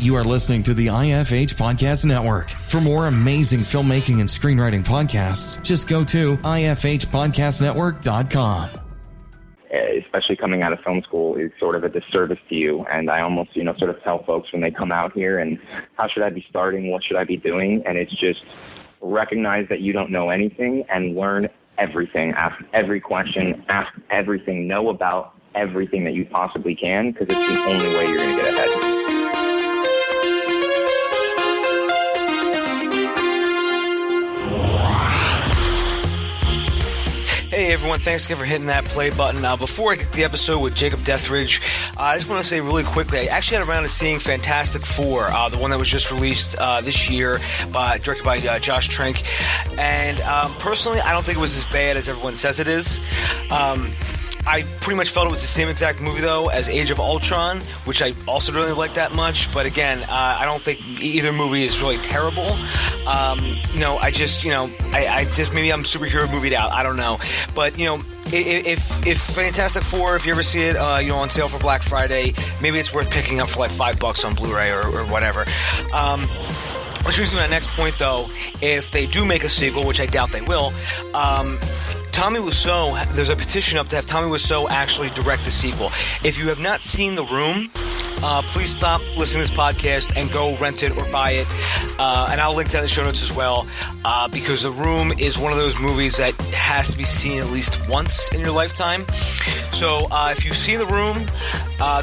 You are listening to the IFH Podcast Network. For more amazing filmmaking and screenwriting podcasts, just go to ifhpodcastnetwork.com. Especially coming out of film school is sort of a disservice to you. And I almost, sort of tell folks when they come out here, and how should I be starting? What should I be doing? And it's just recognize that you don't know anything and learn everything. Ask every question, ask everything, know about everything that you possibly can, because it's the only way you're going to get ahead. Hey everyone, thanks again for hitting that play button. Before I get to the episode with Jacob Dethridge, I just want to say really quickly, I actually had around to seeing Fantastic Four, the one that was just released this year, directed by Josh Trank. And personally, I don't think it was as bad as everyone says it is. I pretty much felt it was the same exact movie, though, as Age of Ultron, which I also don't really like that much. But again, I don't think either movie is really terrible. I just maybe I'm superhero movied out. I don't know. But, if Fantastic Four, if you ever see it, on sale for Black Friday, maybe it's worth picking up for like $5 on Blu-ray or whatever. Which brings me to my next point, though. If they do make a sequel, which I doubt they will, Tommy Wiseau, there's a petition up to have Tommy Wiseau actually direct the sequel. If you have not seen The Room, please stop listening to this podcast and go rent it or buy it. And I'll link that in the show notes as well, because The Room is one of those movies that has to be seen at least once in your lifetime. So if you've seen The Room,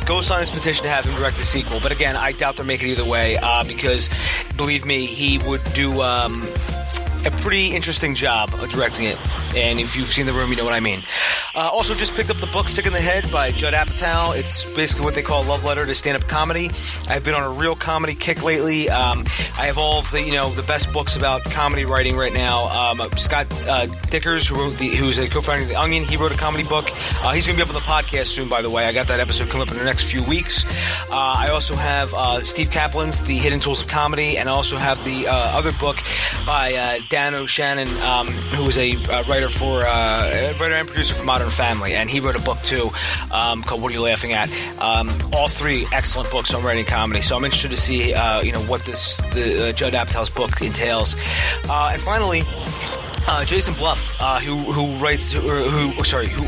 go sign this petition to have him direct the sequel. But again, I doubt they'll make it either way, because, believe me, he would do a pretty interesting job of directing it. And if you've seen The Room, you know what I mean. Also, just picked up the book Sick in the Head by Judd Apatow. It's basically what they call a love letter to stand-up comedy. I've been on a real comedy kick lately. I have all of the best books about comedy writing right now. Scott Dickers, who's a co-founder of The Onion, he wrote a comedy book. He's going to be up on the podcast soon, by the way. I got that episode coming up in the next few weeks. I also have Steve Kaplan's The Hidden Tools of Comedy, and I also have the other book by Dan O'Shannon, who is a writer and producer for Modern Family, and he wrote a book too called What Are You Laughing At? All three excellent books on writing comedy. So I'm interested to see what the Judd Apatow's book entails. And finally, Jason Bluff, who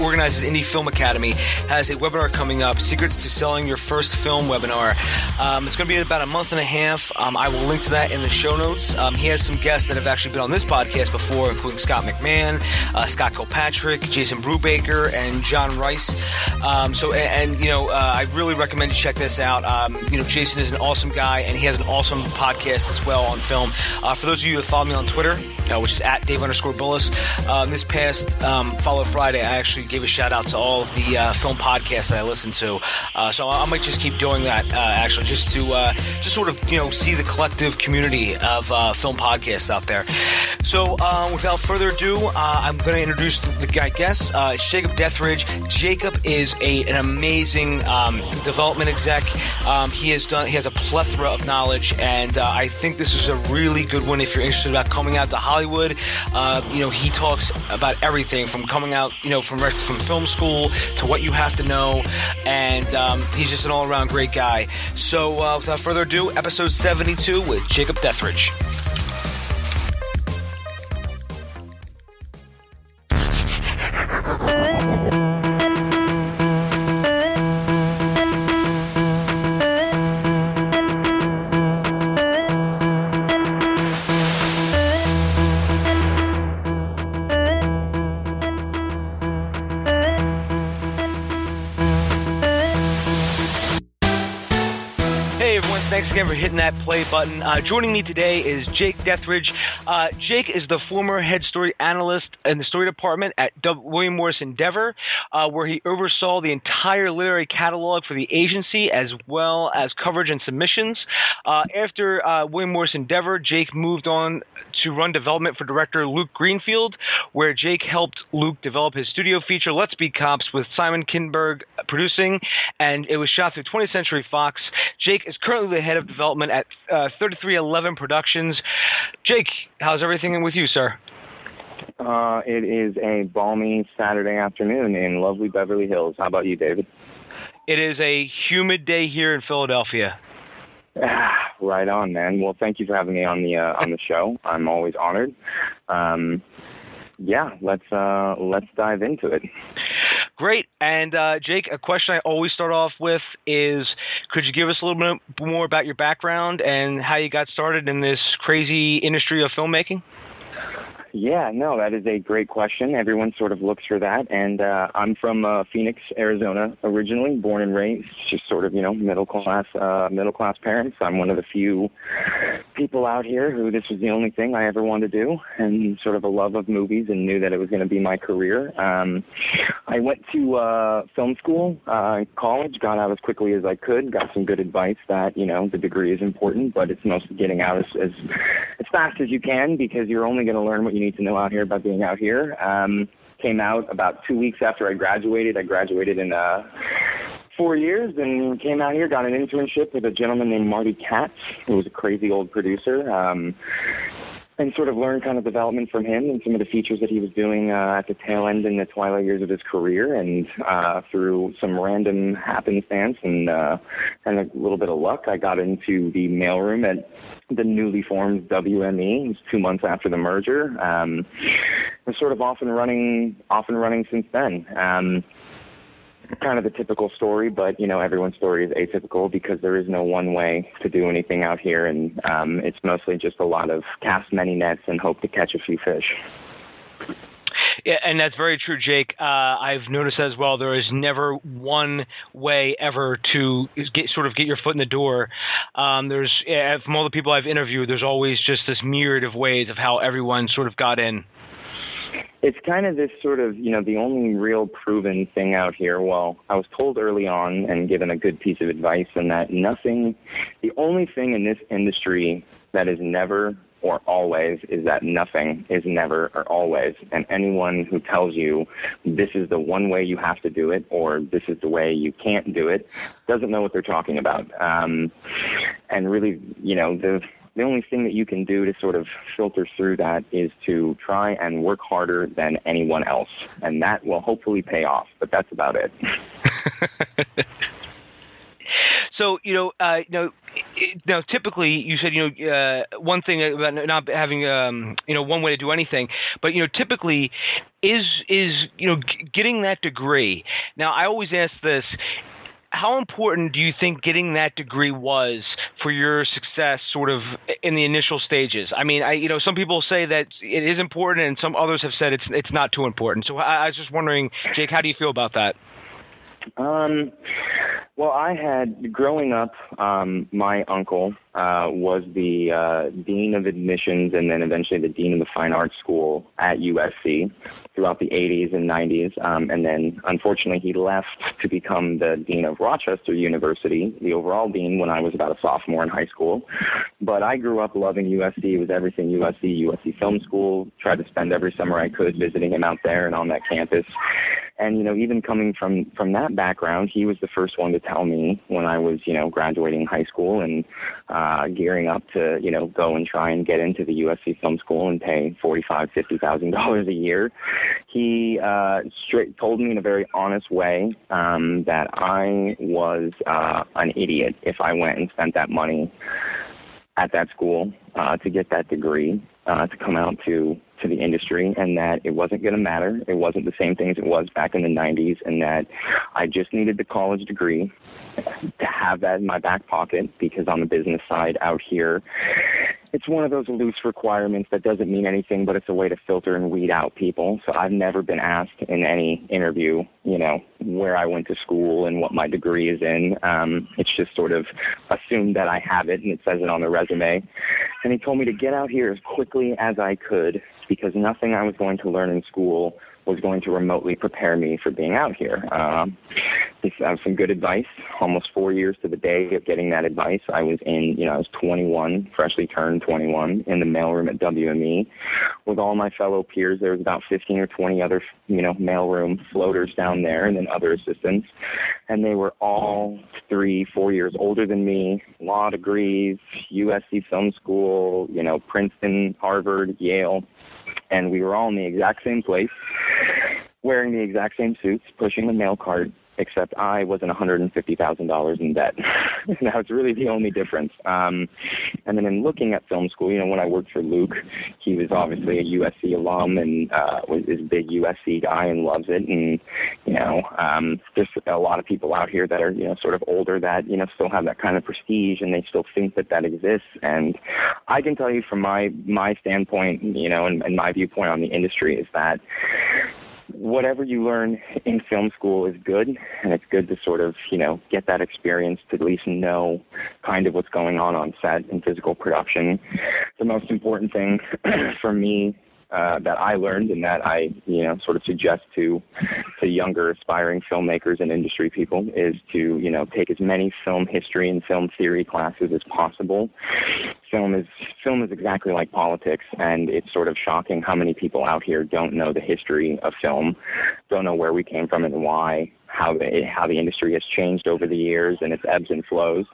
organizes Indie Film Academy, has a webinar coming up, Secrets to Selling Your First Film webinar. It's going to be in about a month and a half. I will link to that in the show notes. He has some guests that have actually been on this podcast before, including Scott McMahon, Scott Kilpatrick, Jason Brubaker, and John Rice. I really recommend you check this out. Jason is an awesome guy, and he has an awesome podcast as well on film. For those of you that follow me on Twitter, which is at Dave_Bullis. This past Follow Friday, I actually gave a shout out to all of the film podcasts that I listen to. So I might just keep doing that, actually, just to sort of see the collective community of film podcasts out there. So without further ado, I'm going to introduce the guy guest. It's Jacob Dethridge. Jacob is an amazing development exec. He has a plethora of knowledge, and I think this is a really good one if you're interested about coming out to Hollywood. He talks about everything from coming out, from film school to what you have to know, and he's just an all-around great guy. So without further ado, episode 72 with Jacob Dethridge. Thanks again for hitting that play button. Joining me today is Jake Dethridge. Jake is the former head story analyst in the story department at William Morris Endeavor, where he oversaw the entire literary catalog for the agency as well as coverage and submissions. After William Morris Endeavor, Jake moved on to run development for director Luke Greenfield, where Jake helped Luke develop his studio feature Let's Be Cops with Simon Kinberg producing, and it was shot through 20th Century Fox. Jake is currently the head of development at 3311 Productions. Jake, how's everything with you, sir? It is a balmy Saturday afternoon in lovely Beverly Hills. How about you, David? It is a humid day here in Philadelphia. Right on, man. Well, thank you for having me on the show. I'm always honored. Yeah, let's dive into it. Great. And Jake, a question I always start off with is, could you give us a little bit more about your background and how you got started in this crazy industry of filmmaking? Yeah, no, that is a great question. Everyone sort of looks for that. And I'm from Phoenix, Arizona, originally, born and raised, just sort of, middle class parents. I'm one of the few people out here who this was the only thing I ever wanted to do, and sort of a love of movies, and knew that it was going to be my career. I went to film school, college, got out as quickly as I could, got some good advice that, the degree is important, but it's mostly getting out as fast as you can, because you're only going to learn what you need to know out here by being out here. Came out about 2 weeks after I graduated. I graduated in 4 years and came out here, got an internship with a gentleman named Marty Katz, who was a crazy old producer, and sort of learned kind of development from him and some of the features that he was doing at the tail end in the twilight years of his career. And through some random happenstance and a little bit of luck, I got into the mailroom at the newly formed WME. It was 2 months after the merger. We're sort of off and running since then. Kind of the typical story, but everyone's story is atypical because there is no one way to do anything out here, and it's mostly just a lot of cast many nets and hope to catch a few fish. Yeah, and that's very true, Jake. I've noticed as well, there is never one way ever to get your foot in the door. From all the people I've interviewed, there's always just this myriad of ways of how everyone sort of got in. It's kind of this sort of, the only real proven thing out here. Well, I was told early on and given a good piece of advice, and that the only thing in this industry that is never or always is that nothing is never or always. And anyone who tells you this is the one way you have to do it, or this is the way you can't do it, doesn't know what they're talking about. And really, the only thing that you can do to sort of filter through that is to try and work harder than anyone else. And that will hopefully pay off, but that's about it. So, typically you said, one thing about not having, one way to do anything, but, typically is getting that degree. Now, I always ask this, how important do you think getting that degree was for your success sort of in the initial stages? I mean, some people say that it is important, and some others have said it's not too important. So I was just wondering, Jake, how do you feel about that? Well, I had, growing up, my uncle was the dean of admissions and then eventually the dean of the fine arts school at USC throughout the 80s and 90s. And then, unfortunately, he left to become the dean of Rochester University, the overall dean, when I was about a sophomore in high school. But I grew up loving USC. It was everything USC Film School. Tried to spend every summer I could visiting him out there and on that campus. And, even coming from that background, he was the first one to tell me when I was, graduating high school and gearing up to, go and try and get into the USC Film School and pay $45,000, $50,000 a year. He told me in a very honest way that I was an idiot if I went and spent that money at that school to get that degree, to come out to the industry, and that it wasn't going to matter. It wasn't the same thing as it was back in the 90s, and that I just needed the college degree to have that in my back pocket, because on the business side out here, it's one of those loose requirements that doesn't mean anything, but it's a way to filter and weed out people. So I've never been asked in any interview, where I went to school and what my degree is in. It's just sort of assumed that I have it, and it says it on the resume. And he told me to get out here as quickly as I could, because nothing I was going to learn in school was going to remotely prepare me for being out here. This was some good advice. Almost 4 years to the day of getting that advice, I was I was 21, freshly turned 21, in the mailroom at WME with all my fellow peers. There was about 15 or 20 other, mailroom floaters down there, and then other assistants. And they were all 3-4 years older than me, law degrees, USC Film School, Princeton, Harvard, Yale. And we were all in the exact same place, wearing the exact same suits, pushing the mail cart, except I wasn't $150,000 in debt. That was really the only difference. And then in looking at film school, when I worked for Luke, he was obviously a USC alum and is a big USC guy and loves it. And, there's a lot of people out here that are, sort of older that, still have that kind of prestige and they still think that exists. And I can tell you from my standpoint, and my viewpoint on the industry is that whatever you learn in film school is good, and it's good to sort of, get that experience to at least know kind of what's going on set and physical production. The most important thing for me that I learned and that I, sort of suggest to younger aspiring filmmakers and industry people is to, take as many film history and film theory classes as possible. Film is exactly like politics, and it's sort of shocking how many people out here don't know the history of film, don't know where we came from and why, how the industry has changed over the years and its ebbs and flows.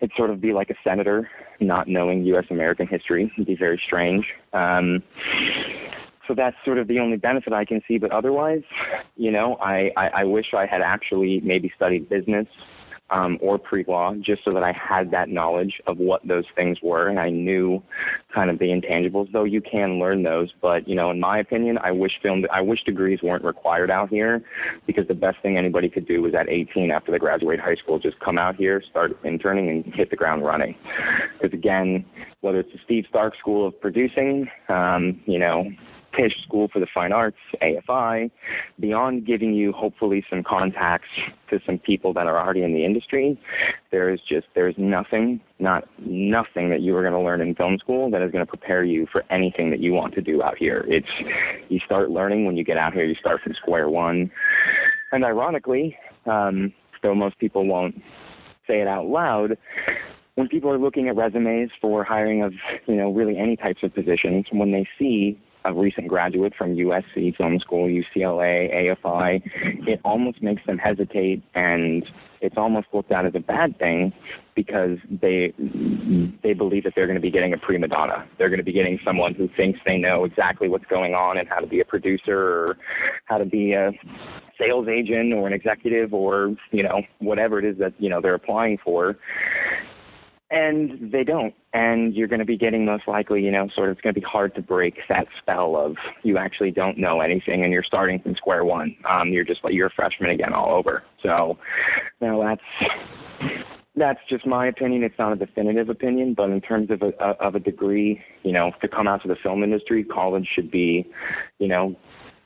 It'd sort of be like a senator not knowing U.S. American history. It'd be very strange. So that's sort of the only benefit I can see. But otherwise, I wish I had actually maybe studied business or pre-law, just so that I had that knowledge of what those things were, and I knew kind of the intangibles, though you can learn those. But, in my opinion, I wish degrees weren't required out here, because the best thing anybody could do was at 18 after they graduate high school, just come out here, start interning, and hit the ground running. Because, again, whether it's the Steve Stark School of Producing, Tisch School for the Fine Arts, AFI, beyond giving you hopefully some contacts to some people that are already in the industry, there's nothing that you are going to learn in film school that is going to prepare you for anything that you want to do out here. You start learning when you get out here, you start from square one. And ironically, though most people won't say it out loud, when people are looking at resumes for hiring of, really any types of positions, when they see a recent graduate from USC Film School, UCLA, AFI, it almost makes them hesitate, and it's almost looked at as a bad thing because they believe that they're going to be getting a prima donna. They're going to be getting someone who thinks they know exactly what's going on and how to be a producer or how to be a sales agent or an executive or, whatever it is that, they're applying for. And they don't. And you're going to be getting most likely, it's going to be hard to break that spell of you actually don't know anything and you're starting from square one. You're a freshman again all over. So now that's just my opinion. It's not a definitive opinion, but in terms of a degree, to come out to the film industry, college should be,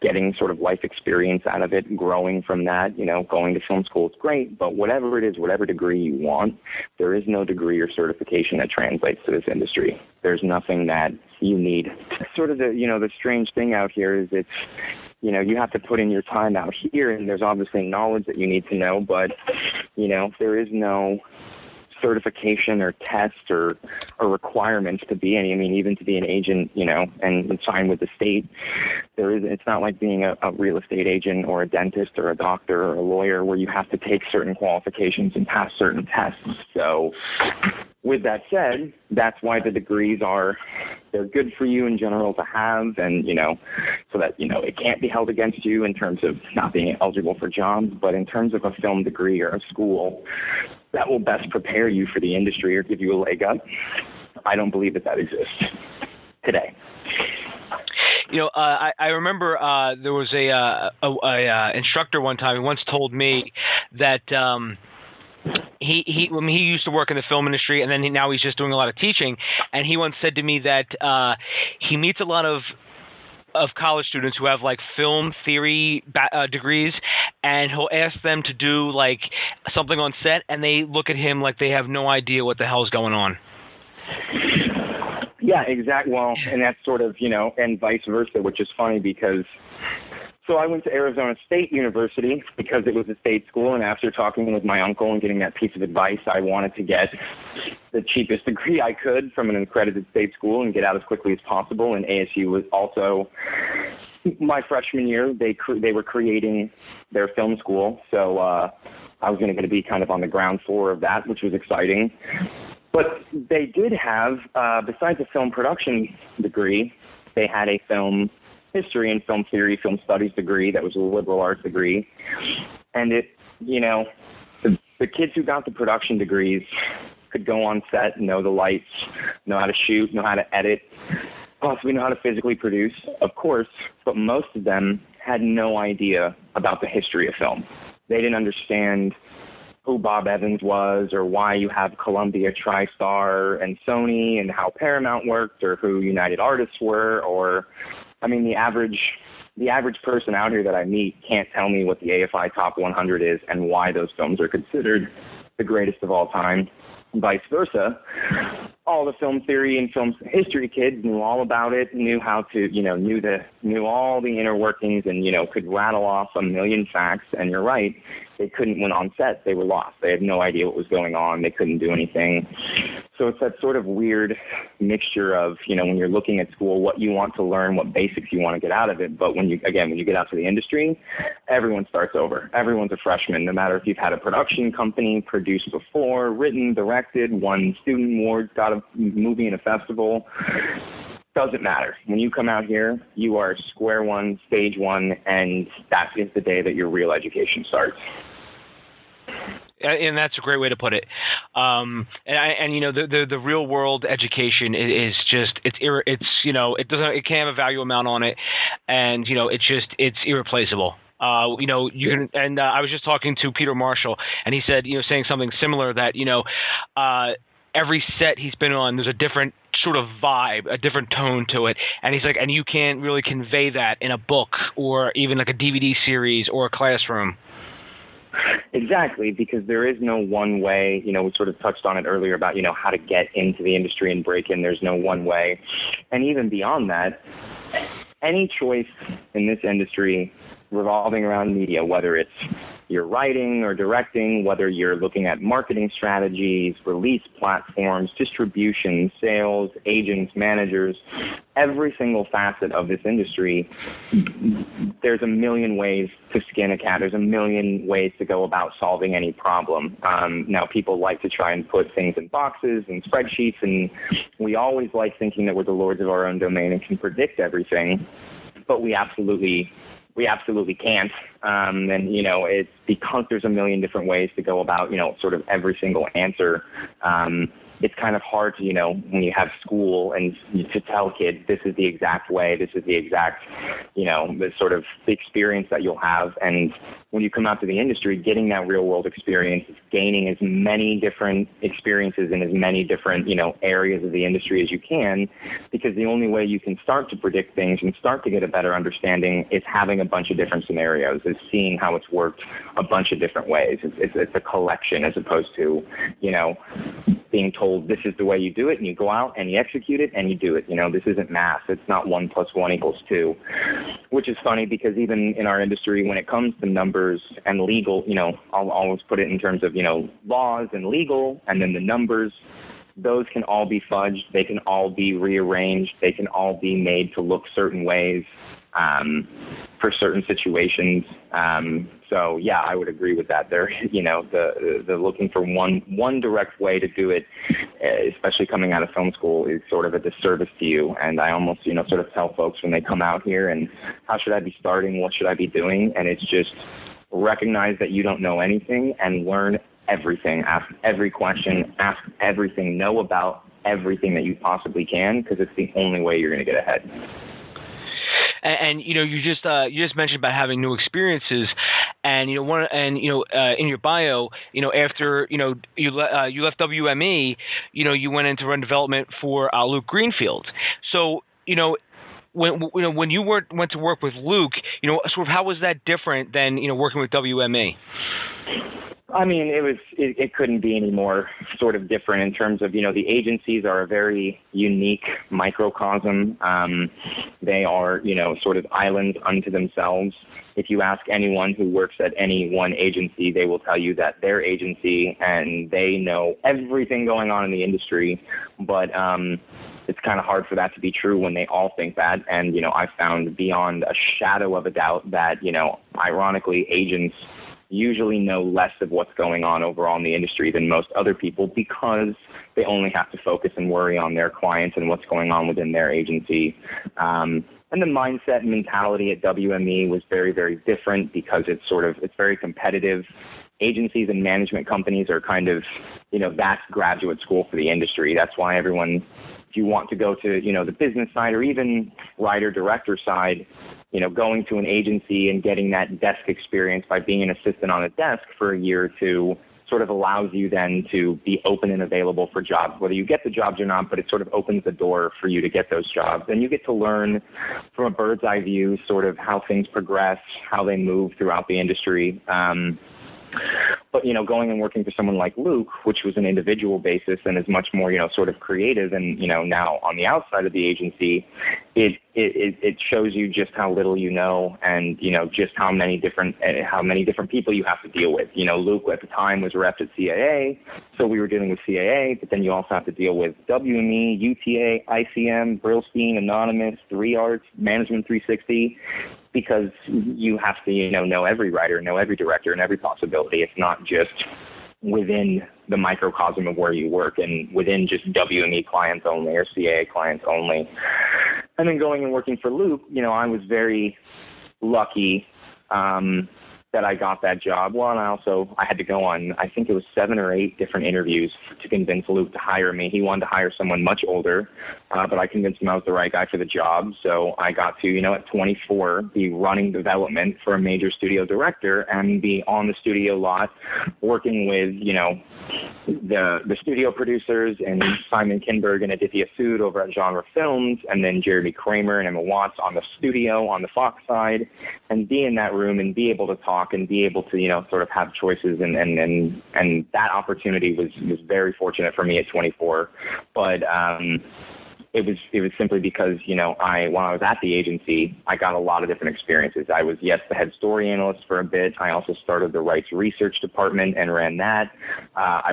getting sort of life experience out of it, growing from that, going to film school is great, but whatever it is, whatever degree you want, there is no degree or certification that translates to this industry. There's nothing that you need. Sort of the strange thing out here is it's, you have to put in your time out here, and there's obviously knowledge that you need to know, but, there is no certification or test or requirements to be any. I mean, even to be an agent, and sign with the state, it's not like being a real estate agent or a dentist or a doctor or a lawyer where you have to take certain qualifications and pass certain tests. So with that said, that's why the degrees they're good for you in general to have, and, so that, it can't be held against you in terms of not being eligible for jobs, but in terms of a film degree or a school, that will best prepare you for the industry or give you a leg up. I don't believe that exists today. I remember there was a instructor one time who once told me that he used to work in the film industry, and then now he's just doing a lot of teaching. And he once said to me that he meets a lot of college students who have like film theory degrees, and he'll ask them to do like something on set, and they look at him like they have no idea what the hell's going on. Yeah, exactly. Well, and that's sort of, and vice versa, which is funny because so I went to Arizona State University because it was a state school, and after talking with my uncle and getting that piece of advice, I wanted to get the cheapest degree I could from an accredited state school and get out as quickly as possible. And ASU was also, my freshman year, they were creating their film school, so I was going to be kind of on the ground floor of that, which was exciting. But they did have, besides a film production degree, they had a film history and film theory, film studies degree that was a liberal arts degree. And the kids who got the production degrees could go on set, know the lights, know how to shoot, know how to edit, possibly know how to physically produce, of course, but most of them had no idea about the history of film. They didn't understand who Bob Evans was or why you have Columbia, TriStar, and Sony and how Paramount worked or who United Artists were the average person out here that I meet can't tell me what the AFI Top 100 is and why those films are considered the greatest of all time. Vice versa, all the film theory and film history kids knew all about it, knew how to, knew all the inner workings and, could rattle off a million facts. And you're right, they couldn't, when on set, they were lost. They had no idea what was going on. They couldn't do anything. So it's that sort of weird mixture of, when you're looking at school, what you want to learn, what basics you want to get out of it. But when you get out to the industry, everyone starts over. Everyone's a freshman, no matter if you've had a production company, produced before, written, directed, won student awards, got a movie in a festival. Doesn't matter. When you come out here, you are square one, stage one, and that is the day that your real education starts. And that's a great way to put it. The real world education is just it can't have a value amount on it, and it's irreplaceable. I was just talking to Peter Marshall, and he said, saying something similar that every set he's been on, there's a different sort of vibe, a different tone to it, and he's like, and you can't really convey that in a book or even like a DVD series or a classroom. Exactly, because there is no one way. We sort of touched on it earlier about, how to get into the industry and break in. There's no one way. And even beyond that, any choice in this industry revolving around media, whether it's you're writing or directing, whether you're looking at marketing strategies, release platforms, distribution, sales, agents, managers, every single facet of this industry, there's a million ways to skin a cat. There's a million ways to go about solving any problem. Now, people like to try and put things in boxes and spreadsheets, and we always like thinking that we're the lords of our own domain and can predict everything, but we absolutely can't. It's because there's a million different ways to go about, sort of every single answer. It's kind of hard to, when you have school and to tell kids this is the exact way, this is the exact, the sort of the experience that you'll have. And when you come out to the industry, getting that real world experience, gaining as many different experiences in as many different, areas of the industry as you can, because the only way you can start to predict things and start to get a better understanding is having a bunch of different scenarios, is seeing how it's worked a bunch of different ways. It's a collection as opposed to, being told this is the way you do it and you go out and you execute it and you do it. This isn't math. It's not 1 + 1 = 2, which is funny because even in our industry, when it comes to numbers and legal, I'll always put it in terms of, laws and legal, and then the numbers, those can all be fudged. They can all be rearranged. They can all be made to look certain ways for certain situations. So yeah, I would agree with that. There, the looking for one direct way to do it, especially coming out of film school, is sort of a disservice to you. And I almost, sort of tell folks when they come out here, and how should I be starting? What should I be doing? And it's just recognize that you don't know anything and learn everything. Ask every question. Ask everything. Know about everything that you possibly can, because it's the only way you're going to get ahead. And you just mentioned about having new experiences, and in your bio, after you left WME, you went into run development for Luke Greenfield. So when you went to work with Luke, sort of how was that different than working with WME? I mean, it couldn't be any more sort of different in terms of, the agencies are a very unique microcosm. They are, sort of islands unto themselves. If you ask anyone who works at any one agency, they will tell you that their agency and they know everything going on in the industry, but it's kind of hard for that to be true when they all think that. And, I found beyond a shadow of a doubt that, ironically, agents usually know less of what's going on overall in the industry than most other people, because they only have to focus and worry on their clients and what's going on within their agency. And the mindset and mentality at WME was very, very different, because it's very competitive. agencies and management companies are kind of, that's graduate school for the industry. That's why everyone, if you want to go to, the business side or even writer director side, going to an agency and getting that desk experience by being an assistant on a desk for a year or two sort of allows you then to be open and available for jobs, whether you get the jobs or not, but it sort of opens the door for you to get those jobs. And you get to learn from a bird's eye view sort of how things progress, how they move throughout the industry. But, going and working for someone like Luke, which was an individual basis and is much more, sort of creative and, now on the outside of the agency, it shows you just how little you know and, just how many different people you have to deal with. Luke at the time was rep at CAA, so we were dealing with CAA, but then you also have to deal with WME, UTA, ICM, Brillstein, Anonymous, 3Arts, Management 360, because you have to, know every writer, know every director, and every possibility. It's not just within the microcosm of where you work and within just WME clients only or CAA clients only. And then going and working for Luke, I was very lucky that I got that job. Well, and I had to go on, I think it was 7 or 8 different interviews to convince Luke to hire me. He wanted to hire someone much older, but I convinced him I was the right guy for the job. So I got to, at 24, be running development for a major studio director and be on the studio lot working with, the studio producers and Simon Kinberg and Aditya Sood over at Genre Films, and then Jeremy Kramer and Emma Watts on the studio on the Fox side, and be in that room and be able to talk and be able to, sort of have choices. And that opportunity was very fortunate for me at 24. But it was simply because, while I was at the agency, I got a lot of different experiences. I was, the head story analyst for a bit. I also started the rights research department and ran that. I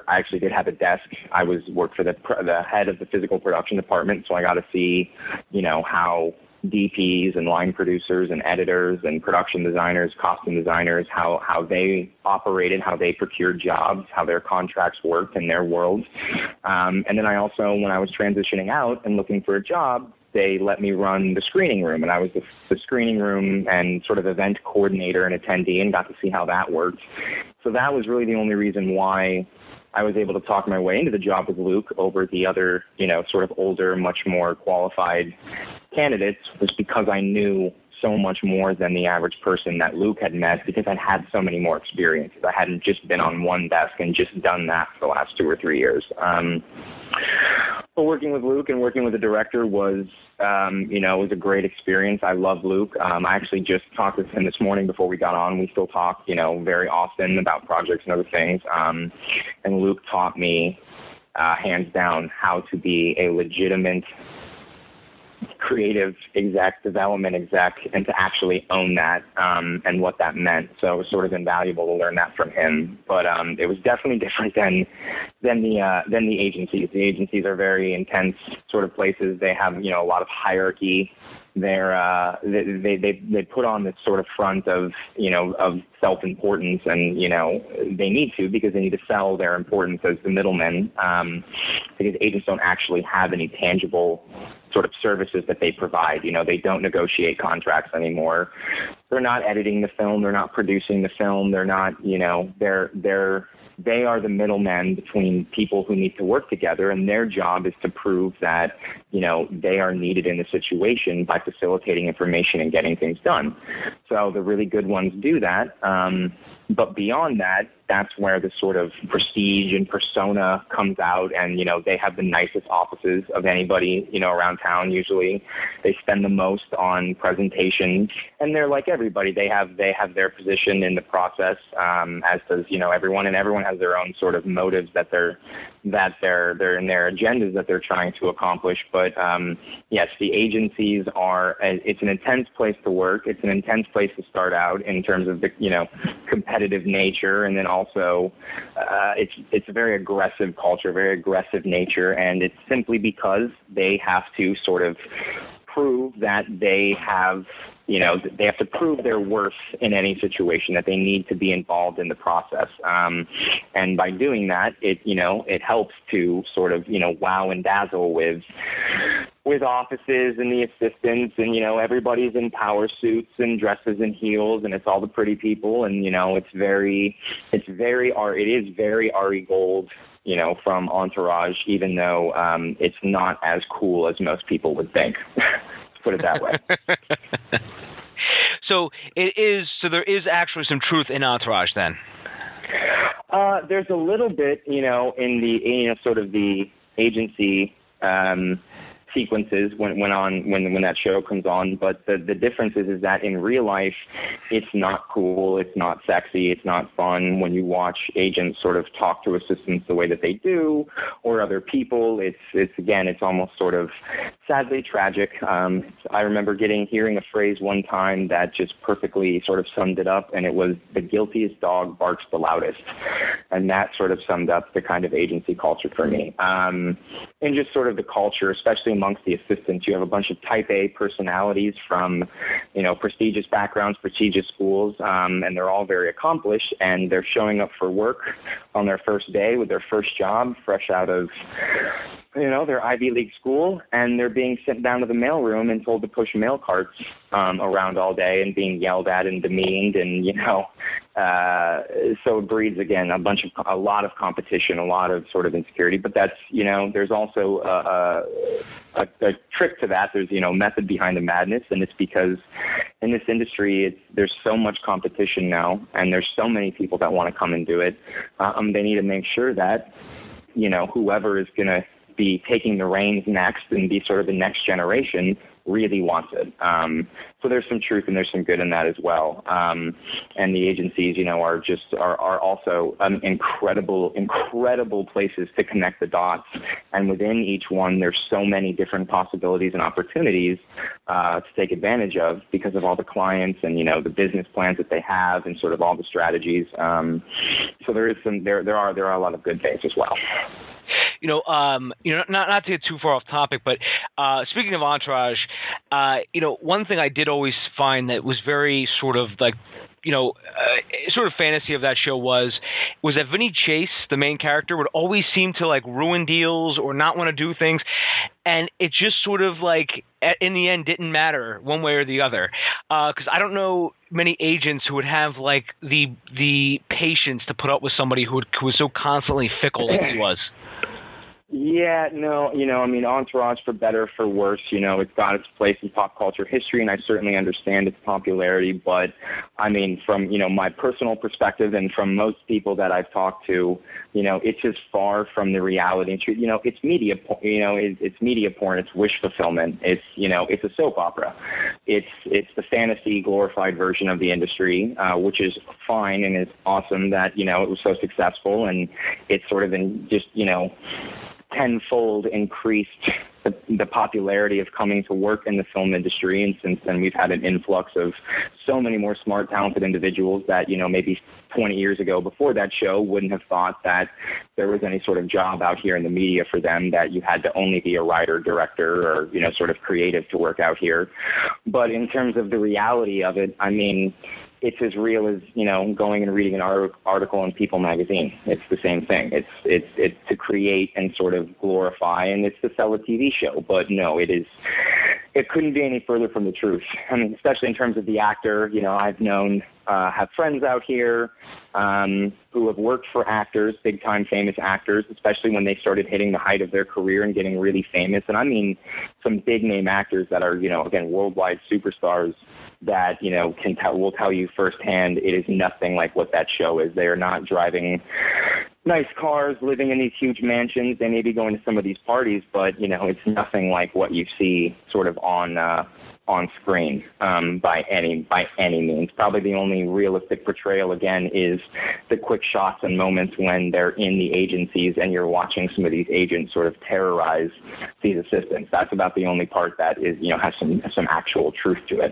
actually did have a desk. I worked for the head of the physical production department, so I got to see, how DPs and line producers and editors and production designers, costume designers, how they operated, how they procured jobs, how their contracts worked in their world. And then I also, when I was transitioning out and looking for a job, they let me run the screening room, and I was the screening room and sort of event coordinator and attendee and got to see how that worked. So that was really the only reason why I was able to talk my way into the job with Luke over the other, sort of older, much more qualified candidates, was because I knew so much more than the average person that Luke had met, because I'd had so many more experiences. I hadn't just been on one desk and just done that for the last 2 or 3 years. But working with Luke and working with the director was, was a great experience. I love Luke. I actually just talked with him this morning before we got on. We still talk, very often about projects and other things. And Luke taught me, hands down, how to be a legitimate creative exec, development exec, and to actually own that, and what that meant. So it was sort of invaluable to learn that from him. But it was definitely different than the agencies. The agencies are very intense sort of places. They have, a lot of hierarchy. They put on this sort of front of, of self-importance, and, they need to, because they need to sell their importance as the middlemen, because agents don't actually have any tangible sort of services that they provide. They don't negotiate contracts anymore. They're not editing the film. They're not producing the film. They're not, they are the middlemen between people who need to work together, and their job is to prove that, they are needed in the situation by facilitating information and getting things done. So the really good ones do that. But beyond that, that's where the sort of prestige and persona comes out. And, they have the nicest offices of anybody, around town. Usually they spend the most on presentation, and they're like everybody. They have their position in the process, as does, everyone, and everyone has their own sort of motives that they're in their agendas that they're trying to accomplish. But, yes, the agencies it's an intense place to work. It's an intense place to start out in terms of the, competitive nature, and then also it's a very aggressive culture, very aggressive nature, and it's simply because they have to sort of prove that they have to prove their worth in any situation, that they need to be involved in the process. And by doing that, it helps to sort of, wow and dazzle with with offices and the assistants, and, you know, everybody's in power suits and dresses and heels, and it's all the pretty people, and, you know, it is very Ari Gold, you know, from Entourage, even though it's not as cool as most people would think. Let's put it that way. So there is actually some truth in Entourage then. There's a little bit, you know, in the, you know, sort of the agency sequences when that show comes on, but the difference is that in real life it's not cool, it's not sexy, it's not fun when you watch agents sort of talk to assistants the way that they do, or other people. It's almost sort of sadly tragic. I remember hearing a phrase one time that just perfectly sort of summed it up, and it was, the guiltiest dog barks the loudest. And that sort of summed up the kind of agency culture for me. And just sort of the culture, especially amongst the assistants. You have a bunch of type A personalities from, you know, prestigious backgrounds, prestigious schools, and they're all very accomplished, and they're showing up for work on their first day with their first job, fresh out of, you know, their Ivy League school, and they're being sent down to the mailroom and told to push mail carts around all day and being yelled at and demeaned, and, you know, so it breeds, again, a lot of competition, a lot of sort of insecurity. But that's, you know, there's also a trick to that. There's, you know, method behind the madness, and it's because in this industry, there's so much competition now, and there's so many people that want to come and do it. They need to make sure that, you know, whoever is going to be taking the reins next and be sort of the next generation really wants it. So there's some truth and there's some good in that as well. And the agencies, you know, are also incredible places to connect the dots. And within each one, there's so many different possibilities and opportunities to take advantage of because of all the clients and, you know, the business plans that they have and sort of all the strategies. So there are a lot of good things as well. You know, not to get too far off topic, but speaking of Entourage, you know, one thing I did always find that was very sort of like, you know, sort of fantasy of that show was that Vinny Chase, the main character, would always seem to like ruin deals or not want to do things, and it just sort of like in the end didn't matter one way or the other. Because I don't know many agents who would have like the patience to put up with somebody who was so constantly fickle like he was. Yeah, no, you know, I mean, Entourage, for better or for worse, you know, it's got its place in pop culture history, and I certainly understand its popularity. But, I mean, from, you know, my personal perspective and from most people that I've talked to, you know, it's as far from the reality. You know, it's media, you know, it's media porn. It's wish fulfillment. It's, you know, it's a soap opera. It's the fantasy glorified version of the industry, which is fine, and it's awesome that, you know, it was so successful, and it's sort of in just, you know, tenfold increased the popularity of coming to work in the film industry. And since then, we've had an influx of so many more smart, talented individuals that, you know, maybe 20 years ago before that show wouldn't have thought that there was any sort of job out here in the media for them, that you had to only be a writer, director, or, you know, sort of creative to work out here. But in terms of the reality of it, I mean, it's as real as, you know, going and reading an article in People magazine. It's the same thing. It's to create and sort of glorify, and it's to sell a TV show. But no, it couldn't be any further from the truth. I mean, especially in terms of the actor, you know, I've known, have friends out here who have worked for actors, big-time famous actors, especially when they started hitting the height of their career and getting really famous. And I mean some big-name actors that are, you know, again, worldwide superstars that, you know, will tell you firsthand it is nothing like what that show is. They are not driving nice cars, living in these huge mansions. They may be going to some of these parties, but, you know, it's nothing like what you see sort of on screen by any means. Probably the only realistic portrayal, again, is the quick shots and moments when they're in the agencies and you're watching some of these agents sort of terrorize these assistants. That's about the only part that is, you know, has some actual truth to it.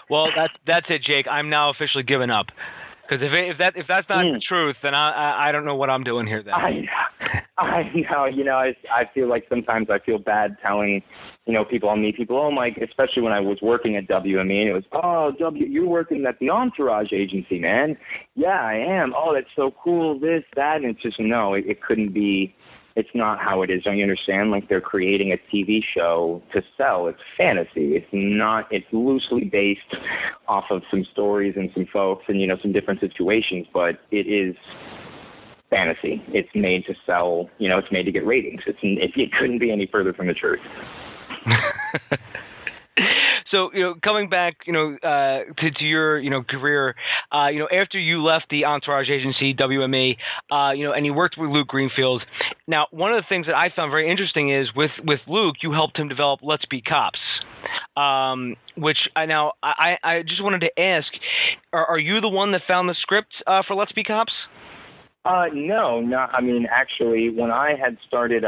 Well, that's it, Jake. I'm now officially giving up. Because if that's not the truth, then I don't know what I'm doing here then. I know, you know, I feel like sometimes I feel bad telling, you know, people, I'll meet people, oh my, especially when I was working at WME, and it was, oh, you're working at the Entourage agency, man. Yeah, I am. Oh, that's so cool, this, that, and it's just, no, it couldn't be it's not how it is. Don't you understand? Like, they're creating a TV show to sell. It's fantasy. It's not. It's loosely based off of some stories and some folks and, you know, some different situations, but it is fantasy. It's made to sell. You know, it's made to get ratings. It couldn't be any further from the truth. So, you know, coming back, you know, to your, you know, career, you know, after you left the Entourage agency, WME, you know, and you worked with Luke Greenfield. Now, one of the things that I found very interesting is with Luke, you helped him develop Let's Be Cops, which I just wanted to ask, are you the one that found the script for Let's Be Cops? No, not. I mean, actually, when I started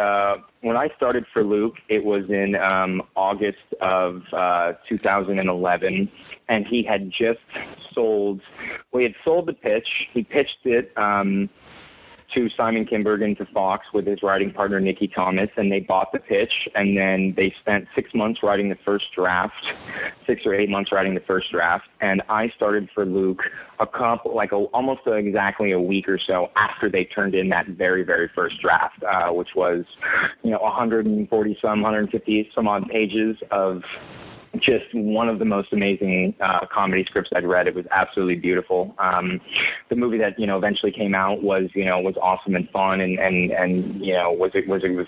for Luke, it was in August of 2011, and he had just sold. Well, he had sold the pitch. He pitched it to Simon Kinberg and to Fox with his writing partner Nikki Thomas, and they bought the pitch, and then they spent 6 months writing the first draft, 6 or 8 months writing the first draft, and I started for Luke almost exactly a week or so after they turned in that very, very first draft, which was, you know, 150 some odd pages of just one of the most amazing comedy scripts I'd read. It was absolutely beautiful. The movie that, you know, eventually came out was awesome and fun and you know, was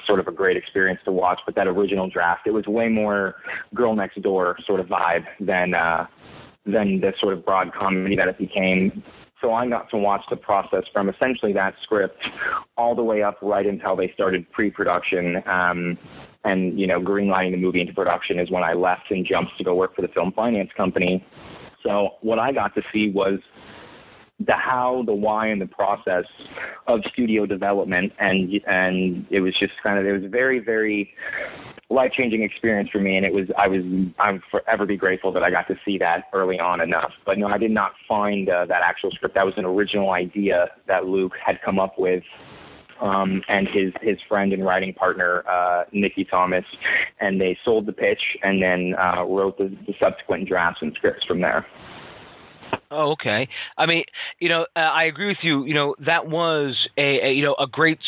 sort of a great experience to watch. But that original draft, it was way more Girl Next Door sort of vibe than the sort of broad comedy that it became. So I got to watch the process from essentially that script all the way up right until they started pre-production. And, you know, greenlighting the movie into production is when I left and jumped to go work for the film finance company. So what I got to see was the how, the why, and the process of studio development. And it was just it was a very, very life-changing experience for me. And I'm forever be grateful that I got to see that early on enough. But no, I did not find that actual script. That was an original idea that Luke had come up with. And his friend and writing partner, Nikki Thomas, and they sold the pitch and then wrote the subsequent drafts and scripts from there. Oh, okay. I mean, you know, I agree with you. You know, that was a great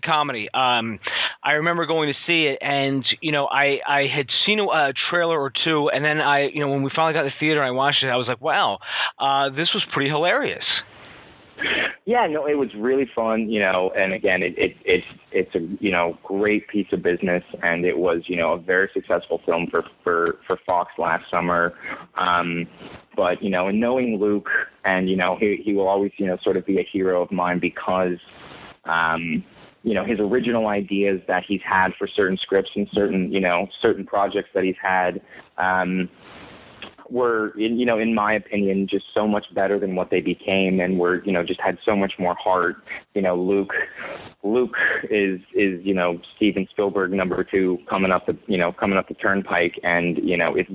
comedy. I remember going to see it, and you know, I had seen a trailer or two, and then when we finally got to the theater, and I watched it. I was like, wow, this was pretty hilarious. Yeah, no, it was really fun, you know, and again, it's a, you know, great piece of business, and it was, you know, a very successful film for Fox last summer. But, you know, and knowing Luke, and, you know, he will always, you know, sort of be a hero of mine because, you know, his original ideas that he's had for certain scripts and certain projects that he's had, were, you know, in my opinion, just so much better than what they became, and were, you know, just had so much more heart. You know, Luke is you know, Steven Spielberg #2 coming up the turnpike, and you know, if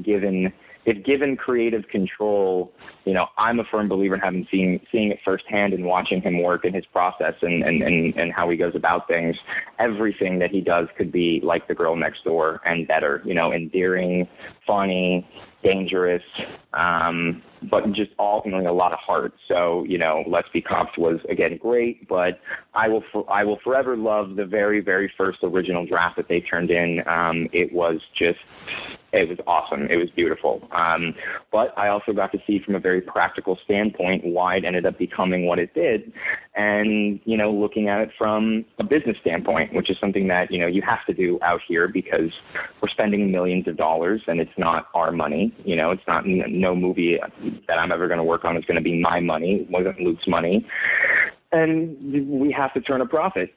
given creative control, you know, I'm a firm believer in seeing it firsthand and watching him work in his process and how he goes about things. Everything that he does could be like The Girl Next Door and better, you know, endearing, funny, dangerous, but just ultimately a lot of heart. So, you know, Let's Be Cops was, again, great, but I will forever love the very, very first original draft that they turned in. It was awesome. It was beautiful. But I also got to see from a very practical standpoint why it ended up becoming what it did. And, you know, looking at it from a business standpoint, which is something that, you know, you have to do out here because we're spending millions of dollars and it's not our money. You know, it's not, no movie that I'm ever going to work on is going to be my money. It wasn't Luke's money. And we have to turn a profit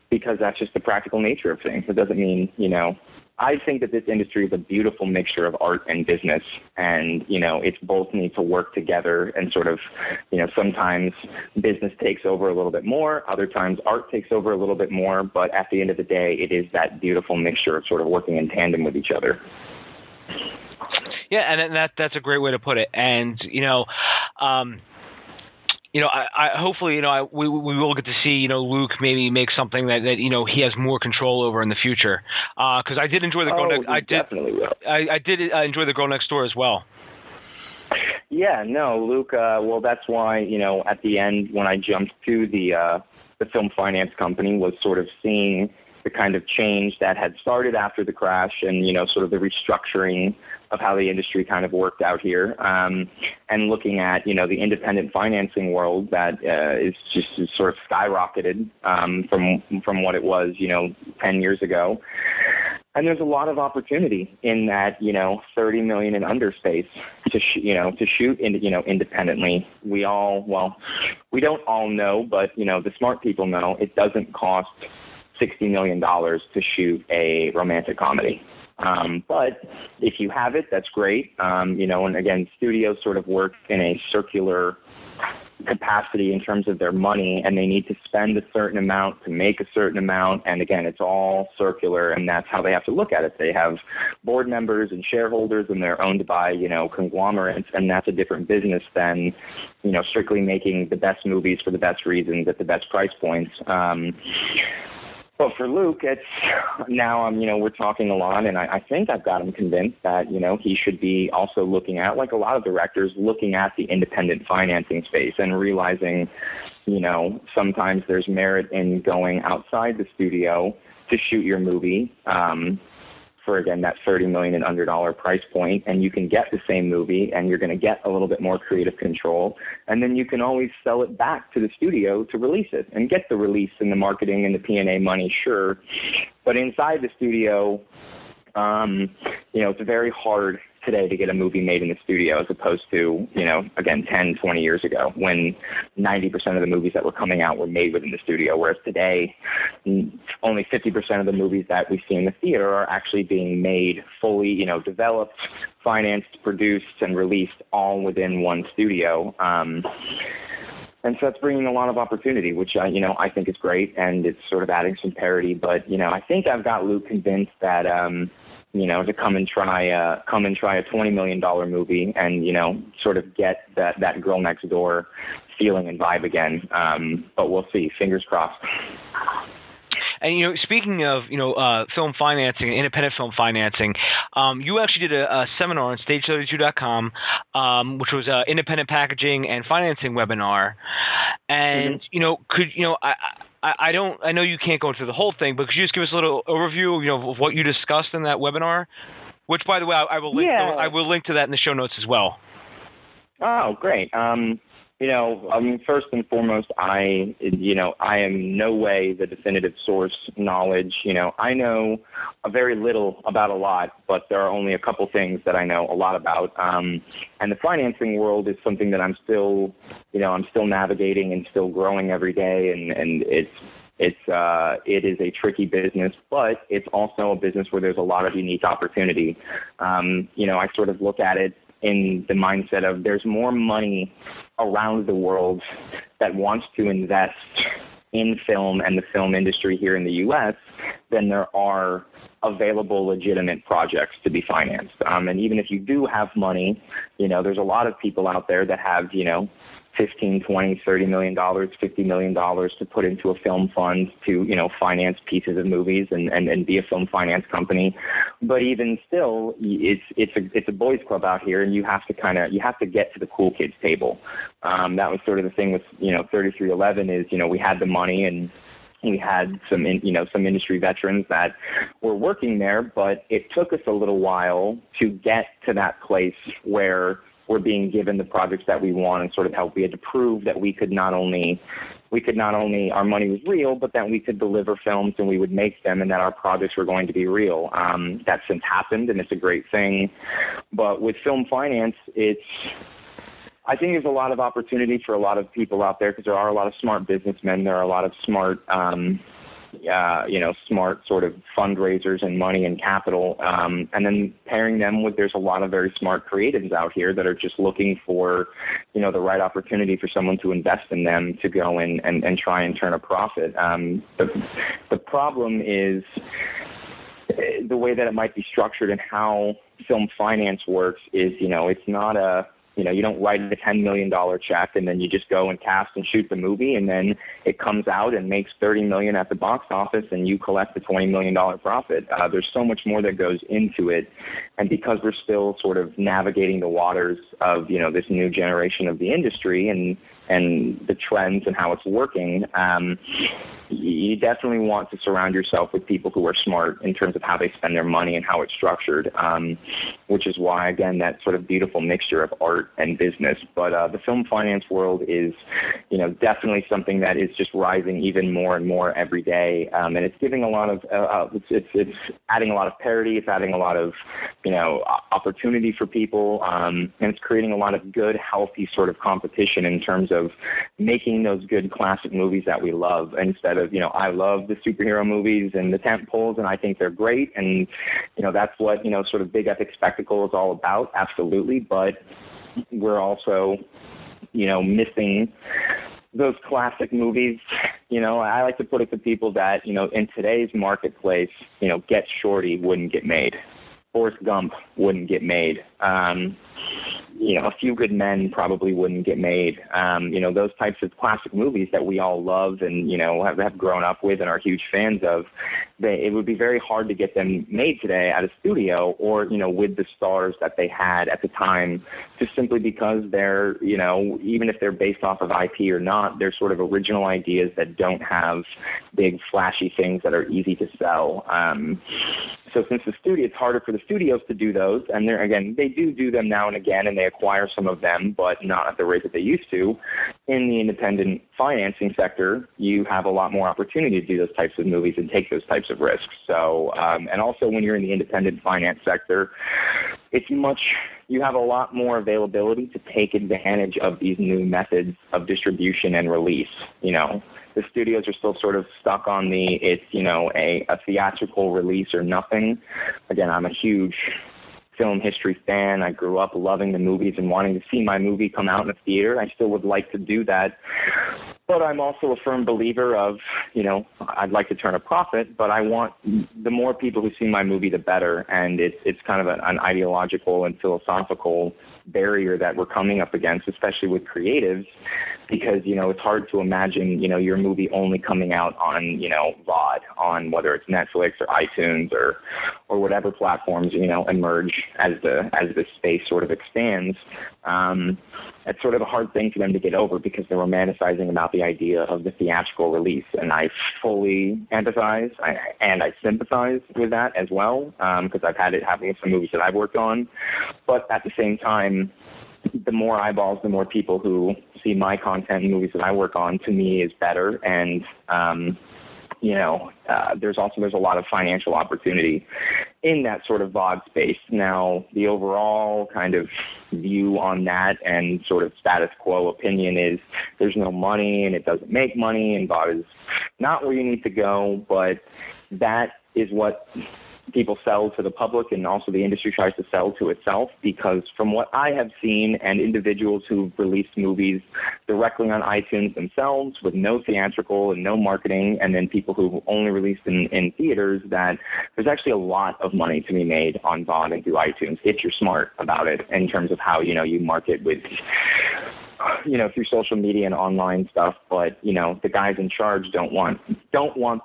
because that's just the practical nature of things. It doesn't mean, you know, I think that this industry is a beautiful mixture of art and business, and, you know, it's both need to work together, and sort of, you know, sometimes business takes over a little bit more, other times art takes over a little bit more, but at the end of the day, it is that beautiful mixture of sort of working in tandem with each other. Yeah, and that's a great way to put it. And, you know, you know, I hopefully, you know, we will get to see, you know, Luke maybe make something that you know, he has more control over in the future. Because I did enjoy the Girl Next. I did enjoy the Girl Next Door as well. Yeah, no, Luke. Well, that's why, you know, at the end when I jumped to the the film finance company was sort of seeing the kind of change that had started after the crash and, sort of the restructuring of how the industry kind of worked out here, and looking at, the independent financing world that is sort of skyrocketed from what it was, 10 years ago. And there's a lot of opportunity in that, 30 million and under space to shoot independently. We don't all know, but, the smart people know it doesn't cost $60 million to shoot a romantic comedy. But if you have it, that's great. And again, studios sort of work in a circular capacity in terms of their money, and they need to spend a certain amount to make a certain amount. And again, it's all circular, and that's how they have to look at it. They have board members and shareholders, and they're owned by, conglomerates, and that's a different business than, strictly making the best movies for the best reasons at the best price points. But for Luke, it's now, we're talking a lot, and I think I've got him convinced that, he should be also looking at, like a lot of directors, looking at the independent financing space and realizing, sometimes there's merit in going outside the studio to shoot your movie, for, again, that $30 million and under price point, and you can get the same movie, and you're going to get a little bit more creative control, and then you can always sell it back to the studio to release it and get the release and the marketing and the P&A money, sure. But inside the studio, it's very hard today to get a movie made in the studio as opposed to, again, 10, 20 years ago when 90% of the movies that were coming out were made within the studio, whereas today only 50% of the movies that we see in the theater are actually being made fully, developed, financed, produced, and released all within one studio. And so that's bringing a lot of opportunity, which, I think is great, and it's sort of adding some parity. But, I think I've got Luke convinced that, to come and try a $20 million movie and, sort of get that girl next door feeling and vibe again. But we'll see. Fingers crossed. And, speaking of, film financing, independent film financing, you actually did a seminar on stage32.com, which was an independent packaging and financing webinar. And, I know you can't go through the whole thing, but could you just give us a little overview, of what you discussed in that webinar? Which, by the way, I will link. Yeah. I will link to that in the show notes as well. Oh, great. First and foremost, I am no way the definitive source knowledge. I know a very little about a lot, but there are only a couple things that I know a lot about. And the financing world is something that I'm still navigating and still growing every day. And it is a tricky business, but it's also a business where there's a lot of unique opportunity. I sort of look at it in the mindset of there's more money around the world that wants to invest in film and the film industry here in the U.S. than there are available legitimate projects to be financed. And even if you do have money, there's a lot of people out there that have, $15, $20, $30 million, $50 million to put into a film fund to, finance pieces of movies and be a film finance company. But even still, it's a boys club out here, and you have to get to the cool kids table. That was sort of the thing with, 3311 is, we had the money and we had some industry veterans that were working there, but it took us a little while to get to that place where we're being given the projects that we want and sort of help. We had to prove that we could not only our money was real, but that we could deliver films and we would make them and that our projects were going to be real. That's since happened, and it's a great thing. But with film finance, I think there's a lot of opportunity for a lot of people out there because there are a lot of smart businessmen. There are a lot of smart smart sort of fundraisers and money and capital, and then pairing them with, there's a lot of very smart creatives out here that are just looking for, the right opportunity for someone to invest in them to go in and try and turn a profit. The problem is the way that it might be structured and how film finance works is, it's not you don't write a $10 million check and then you just go and cast and shoot the movie and then it comes out and makes $30 million at the box office and you collect the $20 million profit. There's so much more that goes into it. And because we're still sort of navigating the waters of, this new generation of the industry and the trends and how it's working, you definitely want to surround yourself with people who are smart in terms of how they spend their money and how it's structured, which is why, again, that sort of beautiful mixture of art and business. But the film finance world is, definitely something that is just rising even more and more every day, and it's giving a lot of, it's adding a lot of parity, it's adding a lot of, opportunity for people, and it's creating a lot of good, healthy sort of competition in terms of making those good classic movies that we love, instead of, I love the superhero movies and the tent poles and I think they're great, and, that's what, sort of big epic spectacle is all about, absolutely, but we're also, missing those classic movies. I like to put it to people that, in today's marketplace, Get Shorty wouldn't get made. Forrest Gump wouldn't get made. A Few Good Men probably wouldn't get made. Those types of classic movies that we all love and, have grown up with and are huge fans of, it would be very hard to get them made today at a studio or, with the stars that they had at the time, just simply because they're, even if they're based off of IP or not, they're sort of original ideas that don't have big flashy things that are easy to sell. So since it's harder for the studios to do those, and they do them now and again, and they acquire some of them, but not at the rate that they used to. In the independent financing sector, you have a lot more opportunity to do those types of movies and take those types of risks. So, and also when you're in the independent finance sector, you have a lot more availability to take advantage of these new methods of distribution and release. The studios are still sort of stuck on a theatrical release or nothing. Again, I'm a huge film history fan. I grew up loving the movies and wanting to see my movie come out in the theater. I still would like to do that. But I'm also a firm believer of, I'd like to turn a profit, but I want the more people who see my movie, the better. And it's kind of an ideological and philosophical barrier that we're coming up against, especially with creatives, because, it's hard to imagine, your movie only coming out on, VOD, on whether it's Netflix or iTunes or whatever platforms, emerge as the space sort of expands. It's sort of a hard thing for them to get over because they're romanticizing about the idea of the theatrical release. And I fully empathize and I sympathize with that as well, because I've had it happen with some movies that I've worked on. But at the same time, the more eyeballs, the more people who see my content and movies that I work on, to me, is better. And, there's a lot of financial opportunity in that sort of VOD space. Now, the overall kind of view on that and sort of status quo opinion is there's no money and it doesn't make money and VOD is not where you need to go, but that is what people sell to the public and also the industry tries to sell to itself, because from what I have seen and individuals who've released movies directly on iTunes themselves with no theatrical and no marketing, and then people who've only released in theaters, that there's actually a lot of money to be made on VOD and through iTunes if you're smart about it in terms of how, you market with through social media and online stuff, but, the guys in charge don't want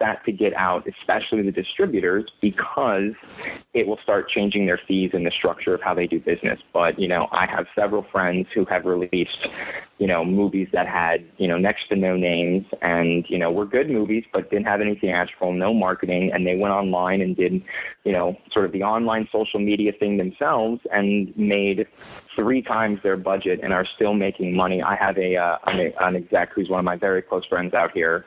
that to get out, especially the distributors, because it will start changing their fees and the structure of how they do business. But, I have several friends who have released, movies that had, next to no names and, were good movies, but didn't have any theatrical, no marketing, and they went online and did, sort of the online social media thing themselves and made 3 times their budget and are still making money. I have an exec who's one of my very close friends out here,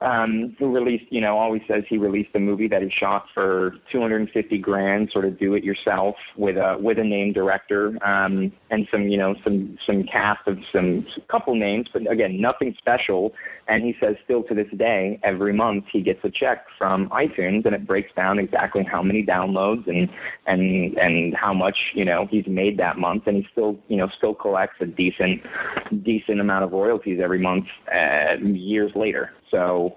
who released, always says he released a movie that he shot for $250,000, sort of do it yourself with a name director, and some cast of some couple names, but again, nothing special. And he says still to this day, every month he gets a check from iTunes and it breaks down exactly how many downloads and how much, he's made that month. And he still collects a decent amount of royalties every month, years later. So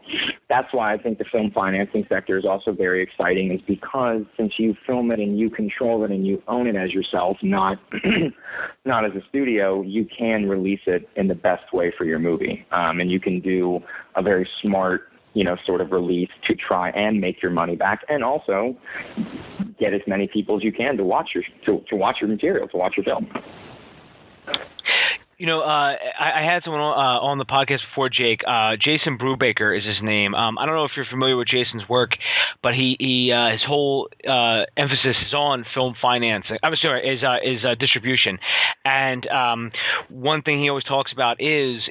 that's why I think the film financing sector is also very exciting, is because since you film it and you control it and you own it as yourself, not not as a studio, you can release it in the best way for your movie. And you can do a very smart, sort of release to try and make your money back, and also get as many people as you can to watch your material, to watch your film. I had someone on the podcast before, Jake. Jason Brubaker is his name. I don't know if you're familiar with Jason's work, but his whole emphasis is on film financing. I'm sorry, is distribution. And one thing he always talks about is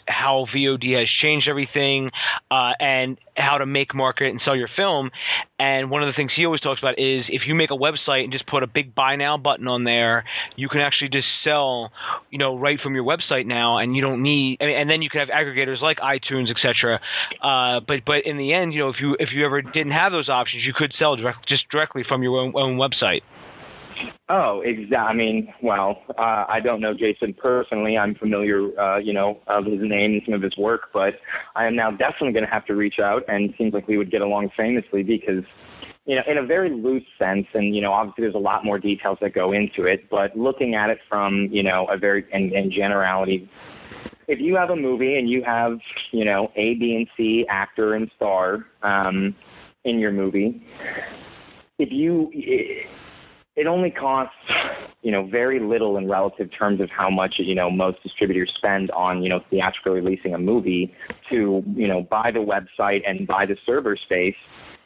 how VOD has changed everything, and how to make, market, and sell your film. And one of the things he always talks about is if you make a website and just put a big buy now button on there, you can actually just sell, right from your website now, and you don't need. And then you can have aggregators like iTunes, etc. But in the end, if you ever didn't have those options, you could sell directly from your own website. Oh, exactly. I mean, I don't know Jason personally. I'm familiar, of his name and some of his work, but I am now definitely going to have to reach out, and it seems like we would get along famously because, in a very loose sense, and, obviously there's a lot more details that go into it, but looking at it from, a very, in generality, if you have a movie and you have, A, B, and C actor and star in your movie, it only costs, very little in relative terms of how much, most distributors spend on, theatrically releasing a movie to, buy the website and buy the server space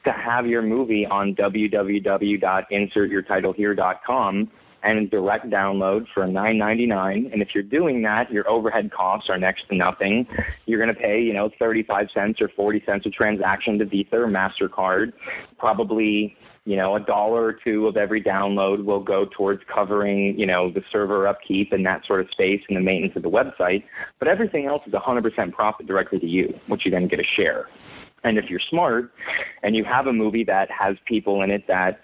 to have your movie on www.insertyourtitlehere.com and direct download for $9.99. And if you're doing that, your overhead costs are next to nothing. You're going to pay, 35 cents or 40 cents a transaction to Visa or MasterCard. Probably, $1 or $2 of every download will go towards covering, the server upkeep and that sort of space and the maintenance of the website. But everything else is 100% profit directly to you, which you then get a share. And if you're smart and you have a movie that has people in it that,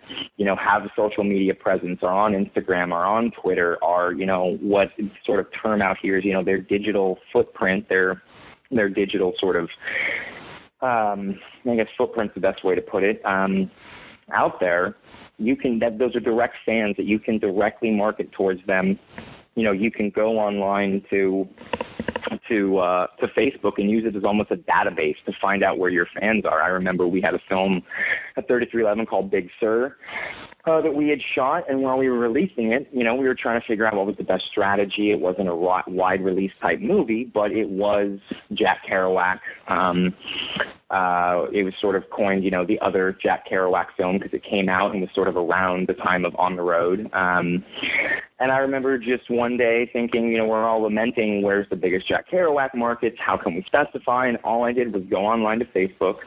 have a social media presence, are on Instagram, are on Twitter, are, what sort of term out here is, their digital footprint, their digital sort of, I guess footprint's the best way to put it, out there, those are direct fans that you can directly market towards them. You can go online to Facebook and use it as almost a database to find out where your fans are. I remember we had a film at 3311 called Big Sur that we had shot, and while we were releasing it, we were trying to figure out what was the best strategy. It wasn't a wide release type movie, but it was Jack Kerouac. It was sort of coined, the other Jack Kerouac film because it came out and was sort of around the time of On the Road. And I remember just one day thinking, we're all lamenting where's the biggest Jack Kerouac markets, how can we specify? And all I did was go online to Facebook,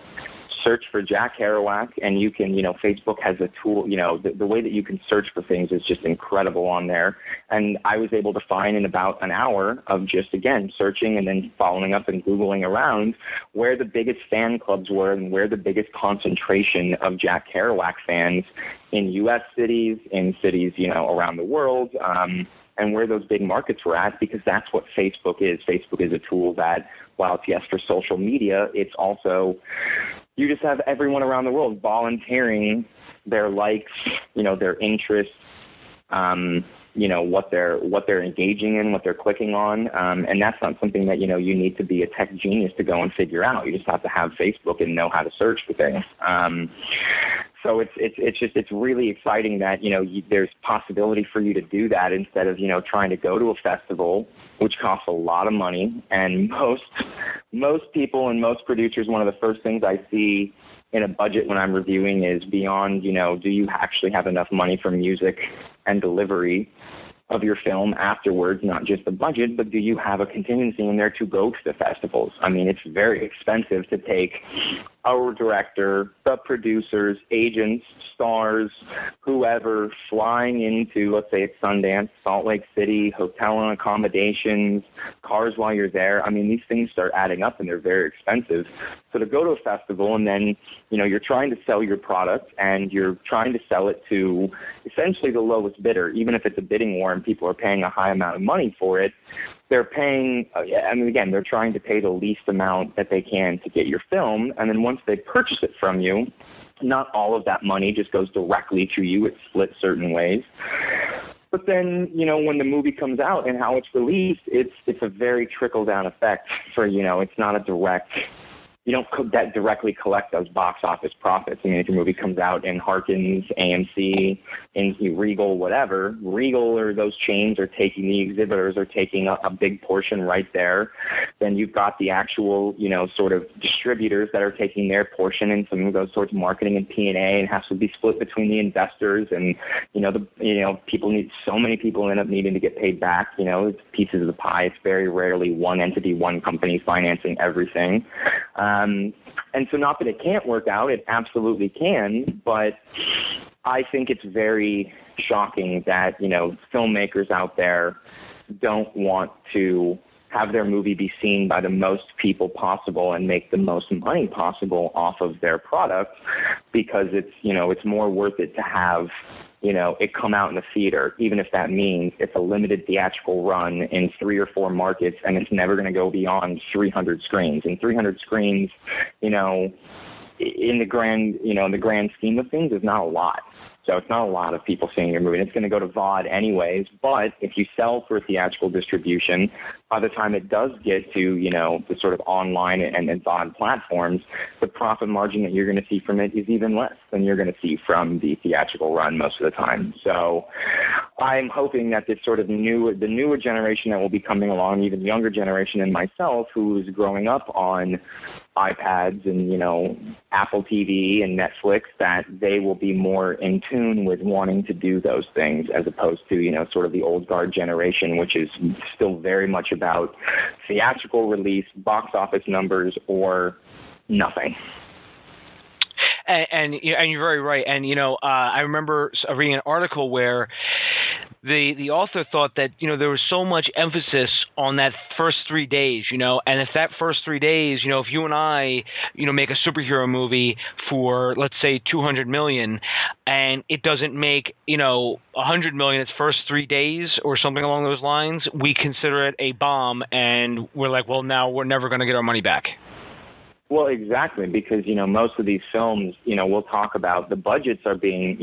search for Jack Kerouac, and you can, Facebook has a tool, the way that you can search for things is just incredible on there. And I was able to find in about an hour of just, again, searching and then following up and Googling around where the biggest fan clubs were and where the biggest concentration of Jack Kerouac fans in U.S. cities, in cities, around the world, and where those big markets were at, because that's what Facebook is. Facebook is a tool that, while it's yes for social media, it's also, you just have everyone around the world volunteering their likes, their interests, what they're engaging in, what they're clicking on, and that's not something that you need to be a tech genius to go and figure out. You just have to have Facebook and know how to search for things. So it's really exciting that there's possibility for you to do that instead of trying to go to a festival, which costs a lot of money. And most people and most producers, one of the first things I see in a budget when I'm reviewing is beyond do you actually have enough money for music and delivery of your film afterwards, not just the budget, but do you have a contingency in there to go to the festivals? I mean, it's very expensive to take our director, the producers, agents, stars, whoever, flying into, let's say it's Sundance, Salt Lake City, hotel and accommodations, cars while you're there. I mean, these things start adding up and they're very expensive. So to go to a festival and then, you're trying to sell your product and you're trying to sell it to essentially the lowest bidder, even if it's a bidding war and people are paying a high amount of money for it, they're paying, again, they're trying to pay the least amount that they can to get your film. And then once they purchase it from you, not all of that money just goes directly to you. It's split certain ways. But then, when the movie comes out and how it's released, it's a very trickle-down effect for, it's not a direct that directly collect those box office profits. I mean, if your movie comes out in Harkins, AMC, in Regal, whatever, Regal or those chains are taking, the exhibitors are taking a big portion right there. Then you've got the actual, sort of distributors that are taking their portion, and some of those sorts of marketing and P&A, and has to be split between the investors. And, so many people end up needing to get paid back. It's pieces of the pie. It's very rarely one entity, one company financing everything. And so not that it can't work out, it absolutely can, but I think it's very shocking that, filmmakers out there don't want to have their movie be seen by the most people possible and make the most money possible off of their product, because it's more worth it to have it come out in the theater, even if that means it's a limited theatrical run in 3 or 4 markets, and it's never going to go beyond 300 screens. And 300 screens, in the grand scheme of things, is not a lot. So it's not a lot of people seeing your movie. And it's going to go to VOD anyways. But if you sell for theatrical distribution, by the time it does get to, the sort of online and VOD platforms, the profit margin that you're going to see from it is even less than you're going to see from the theatrical run most of the time. So I'm hoping that this sort of the newer generation that will be coming along, even younger generation than myself, who's growing up on iPads and, Apple TV and Netflix, that they will be more in tune with wanting to do those things, as opposed to, sort of the old guard generation, which is still very much about theatrical release, box office numbers, or nothing. And you're very right. And, I remember reading an article where the author thought that, there was so much emphasis on that first 3 days, and if that first 3 days, if you and I, make a superhero movie for, let's say, $200 million, and it doesn't make, $100 million its first 3 days or something along those lines, we consider it a bomb, and we're like, well, now we're never going to get our money back. Well, exactly, because, most of these films, we'll talk about the budgets are being,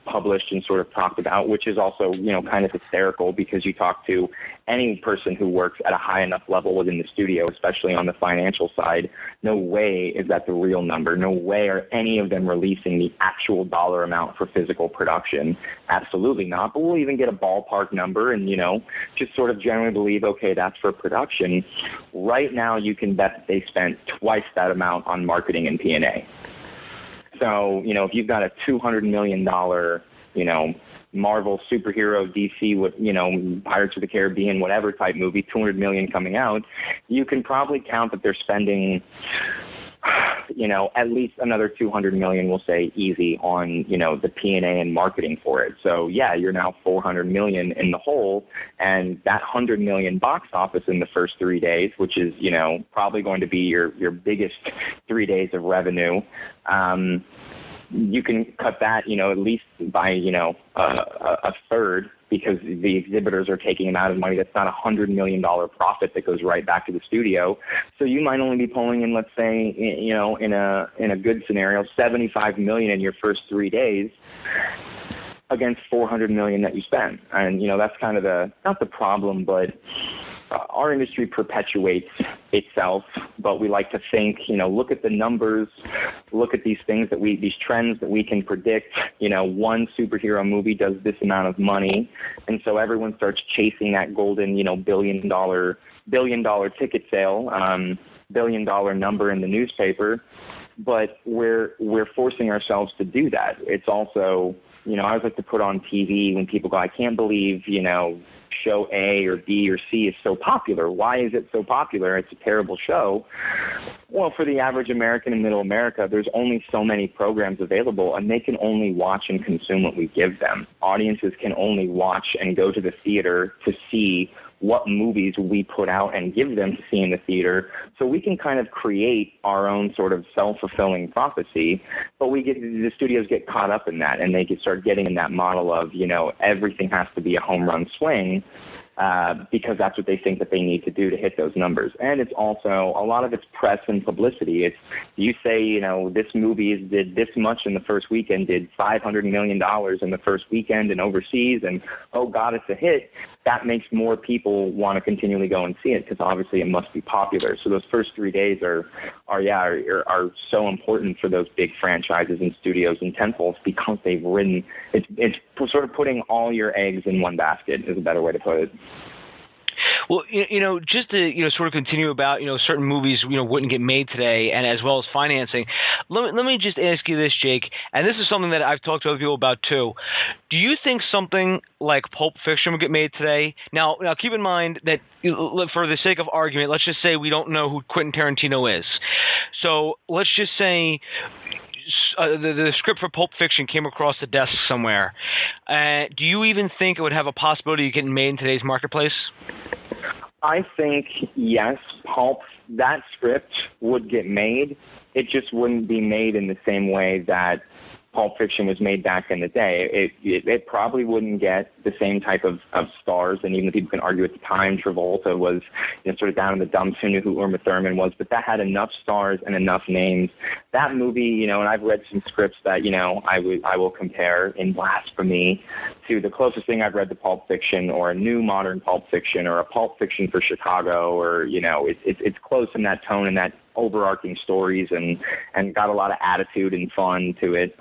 published and sort of talked about, which is also, kind of hysterical, because you talk to any person who works at a high enough level within the studio, especially on the financial side, no way is that the real number. No way are any of them releasing the actual dollar amount for physical production. Absolutely not. But we'll even get a ballpark number and, just sort of generally believe, okay, that's for production. Right now, you can bet that they spent twice that amount on marketing and P&A. So, if you've got a $200 million, Marvel superhero, DC, Pirates of the Caribbean, whatever type movie, $200 million coming out, you can probably count that they're spending, at least another $200 million, we'll say, easy on, the P&A and marketing for it. So, yeah, you're now $400 million in the hole, and that $100 million box office in the first 3 days, which is, probably going to be your biggest 3 days of revenue. You can cut that, at least by, a third, because the exhibitors are taking amount of money. That's not $100 million profit that goes right back to the studio. So you might only be pulling in, let's say, in a good scenario, $75 million in your first 3 days against $400 million that you spent. And, that's kind of not the problem, but our industry perpetuates itself, but we like to think, look at the numbers, look at these things these trends that we can predict. One superhero movie does this amount of money, and so everyone starts chasing that golden, billion dollar ticket sale, $1 billion number in the newspaper. But we're forcing ourselves to do that. It's also, I always like to put on TV when people go, I can't believe, show A or B or C is so popular. Why is it so popular? It's a terrible show. Well, for the average American in middle America, there's only so many programs available, and they can only watch and consume what we give them. Audiences can only watch and go to the theater to see what movies we put out and give them to see in the theater. So we can kind of create our own sort of self-fulfilling prophecy, but the studios get caught up in that, and they can start getting in that model of, everything has to be a home run swing, because that's what they think that they need to do to hit those numbers. And it's also, a lot of it's press and publicity. It's, you say, this movie did this much in the first weekend, did $500 million in the first weekend and overseas, and, oh God, it's a hit. that makes more people want to continually go and see it because obviously it must be popular. So those first 3 days are so important for those big franchises and studios and tentpoles because they've written. It's sort of putting all your eggs in one basket is a better way to put it. Well, just to sort of continue about certain movies wouldn't get made today, and as well as financing. Let me just ask you this, Jake, and this is something that I've talked to other people about too. Do you think something like Pulp Fiction would get made today? Now keep in mind that for the sake of argument, let's just say we don't know who Quentin Tarantino is. So let's just say the script for Pulp Fiction came across the desk somewhere. Do you even think it would have a possibility of getting made in today's marketplace? I think, yes, that script would get made. It just wouldn't be made in the same way that Pulp Fiction was made back in the day. It probably wouldn't get the same type of stars, and even people can argue at the time Travolta was sort of down in the dumps, who knew who Uma Thurman was, but that had enough stars and enough names. That movie, and I've read some scripts that, I will compare in blasphemy to the closest thing I've read to Pulp Fiction, or a new modern Pulp Fiction, or a Pulp Fiction for Chicago, or, it's close in that tone and that overarching stories and got a lot of attitude and fun to it.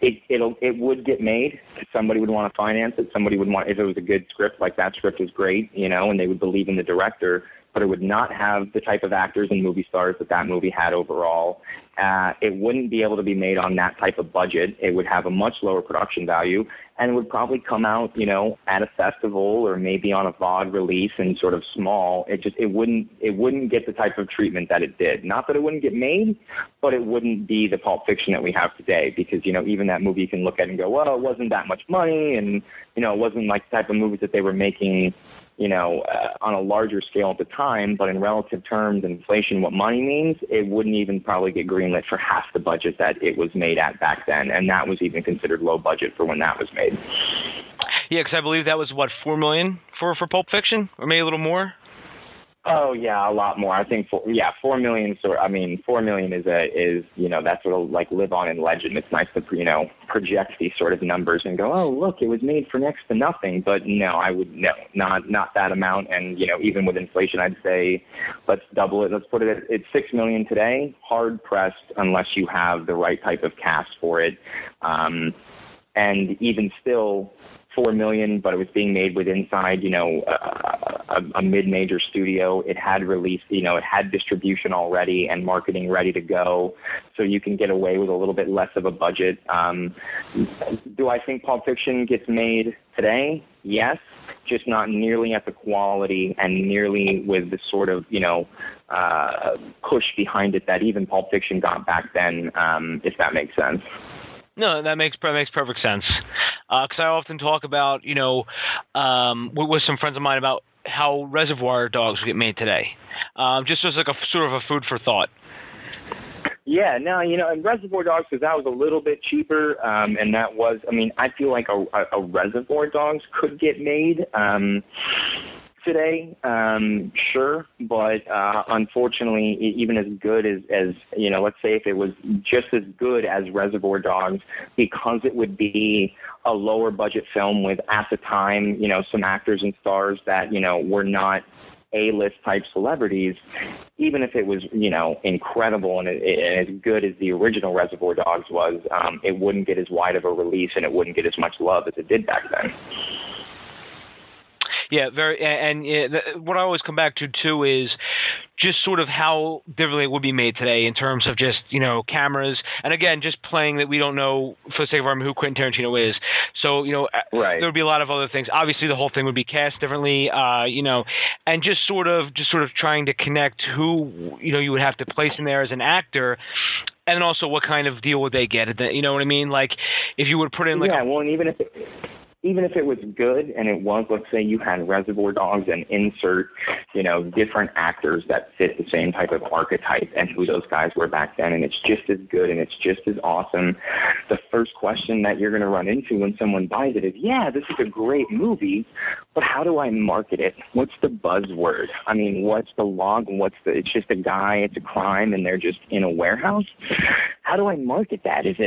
It would get made. Somebody would want to finance it. Somebody would want, if it was a good script, like that script is great, and they would believe in the director, but it would not have the type of actors and movie stars that movie had overall. It wouldn't be able to be made on that type of budget. It would have a much lower production value, and it would probably come out, at a festival or maybe on a VOD release and sort of small. It wouldn't get the type of treatment that it did. Not that it wouldn't get made, but it wouldn't be the Pulp Fiction that we have today, because, even that movie you can look at and go, well, it wasn't that much money, and, it wasn't like the type of movies that they were making, on a larger scale at the time, but in relative terms, inflation, what money means, it wouldn't even probably get greenlit for half the budget that it was made at back then, and that was even considered low budget for when that was made. Yeah, because I believe that was, $4 million for Pulp Fiction, or maybe a little more? Oh yeah, a lot more. I think 4 million. So 4 million is that's sort of like live on in legend. It's nice to project these sort of numbers and go, oh look, it was made for next to nothing. But no, not that amount. And even with inflation, I'd say let's double it. Let's put it at 6 million today. Hard pressed unless you have the right type of cast for it. And even still, 4 million, but it was being made with inside, a mid-major studio. It had released, it had distribution already and marketing ready to go, so you can get away with a little bit less of a budget. Do I think Pulp Fiction gets made today? Yes, just not nearly at the quality and nearly with the sort of, push behind it that even Pulp Fiction got back then, if that makes sense. No, that makes perfect sense. Because I often talk about, with some friends of mine about how Reservoir Dogs get made today. Just as like a sort of a food for thought. Yeah, no, and Reservoir Dogs, because that was a little bit cheaper, and that was, I feel like a Reservoir Dogs could get made today, sure, but unfortunately, even as good as let's say if it was just as good as Reservoir Dogs, because it would be a lower budget film with, at the time, some actors and stars that, were not A-list type celebrities, even if it was, incredible and as good as the original Reservoir Dogs was, it wouldn't get as wide of a release and it wouldn't get as much love as it did back then. Yeah, what I always come back to too is just sort of how differently it would be made today in terms of just, cameras. And again, just playing that we don't know, for the sake of argument, who Quentin Tarantino is. So, right. There would be a lot of other things. Obviously, the whole thing would be cast differently, and just sort of trying to connect who, you would have to place in there as an actor. And then also what kind of deal would they get? You know what I mean? Like, if you would put in like... Yeah, well, and even if it was good and it was, let's say you had Reservoir Dogs and insert, different actors that fit the same type of archetype and who those guys were back then, and it's just as good and it's just as awesome. The first question that you're going to run into when someone buys it is, yeah, this is a great movie, but how do I market it? What's the buzzword? What's the log? It's just a guy, it's a crime, and they're just in a warehouse? how do I market that? It's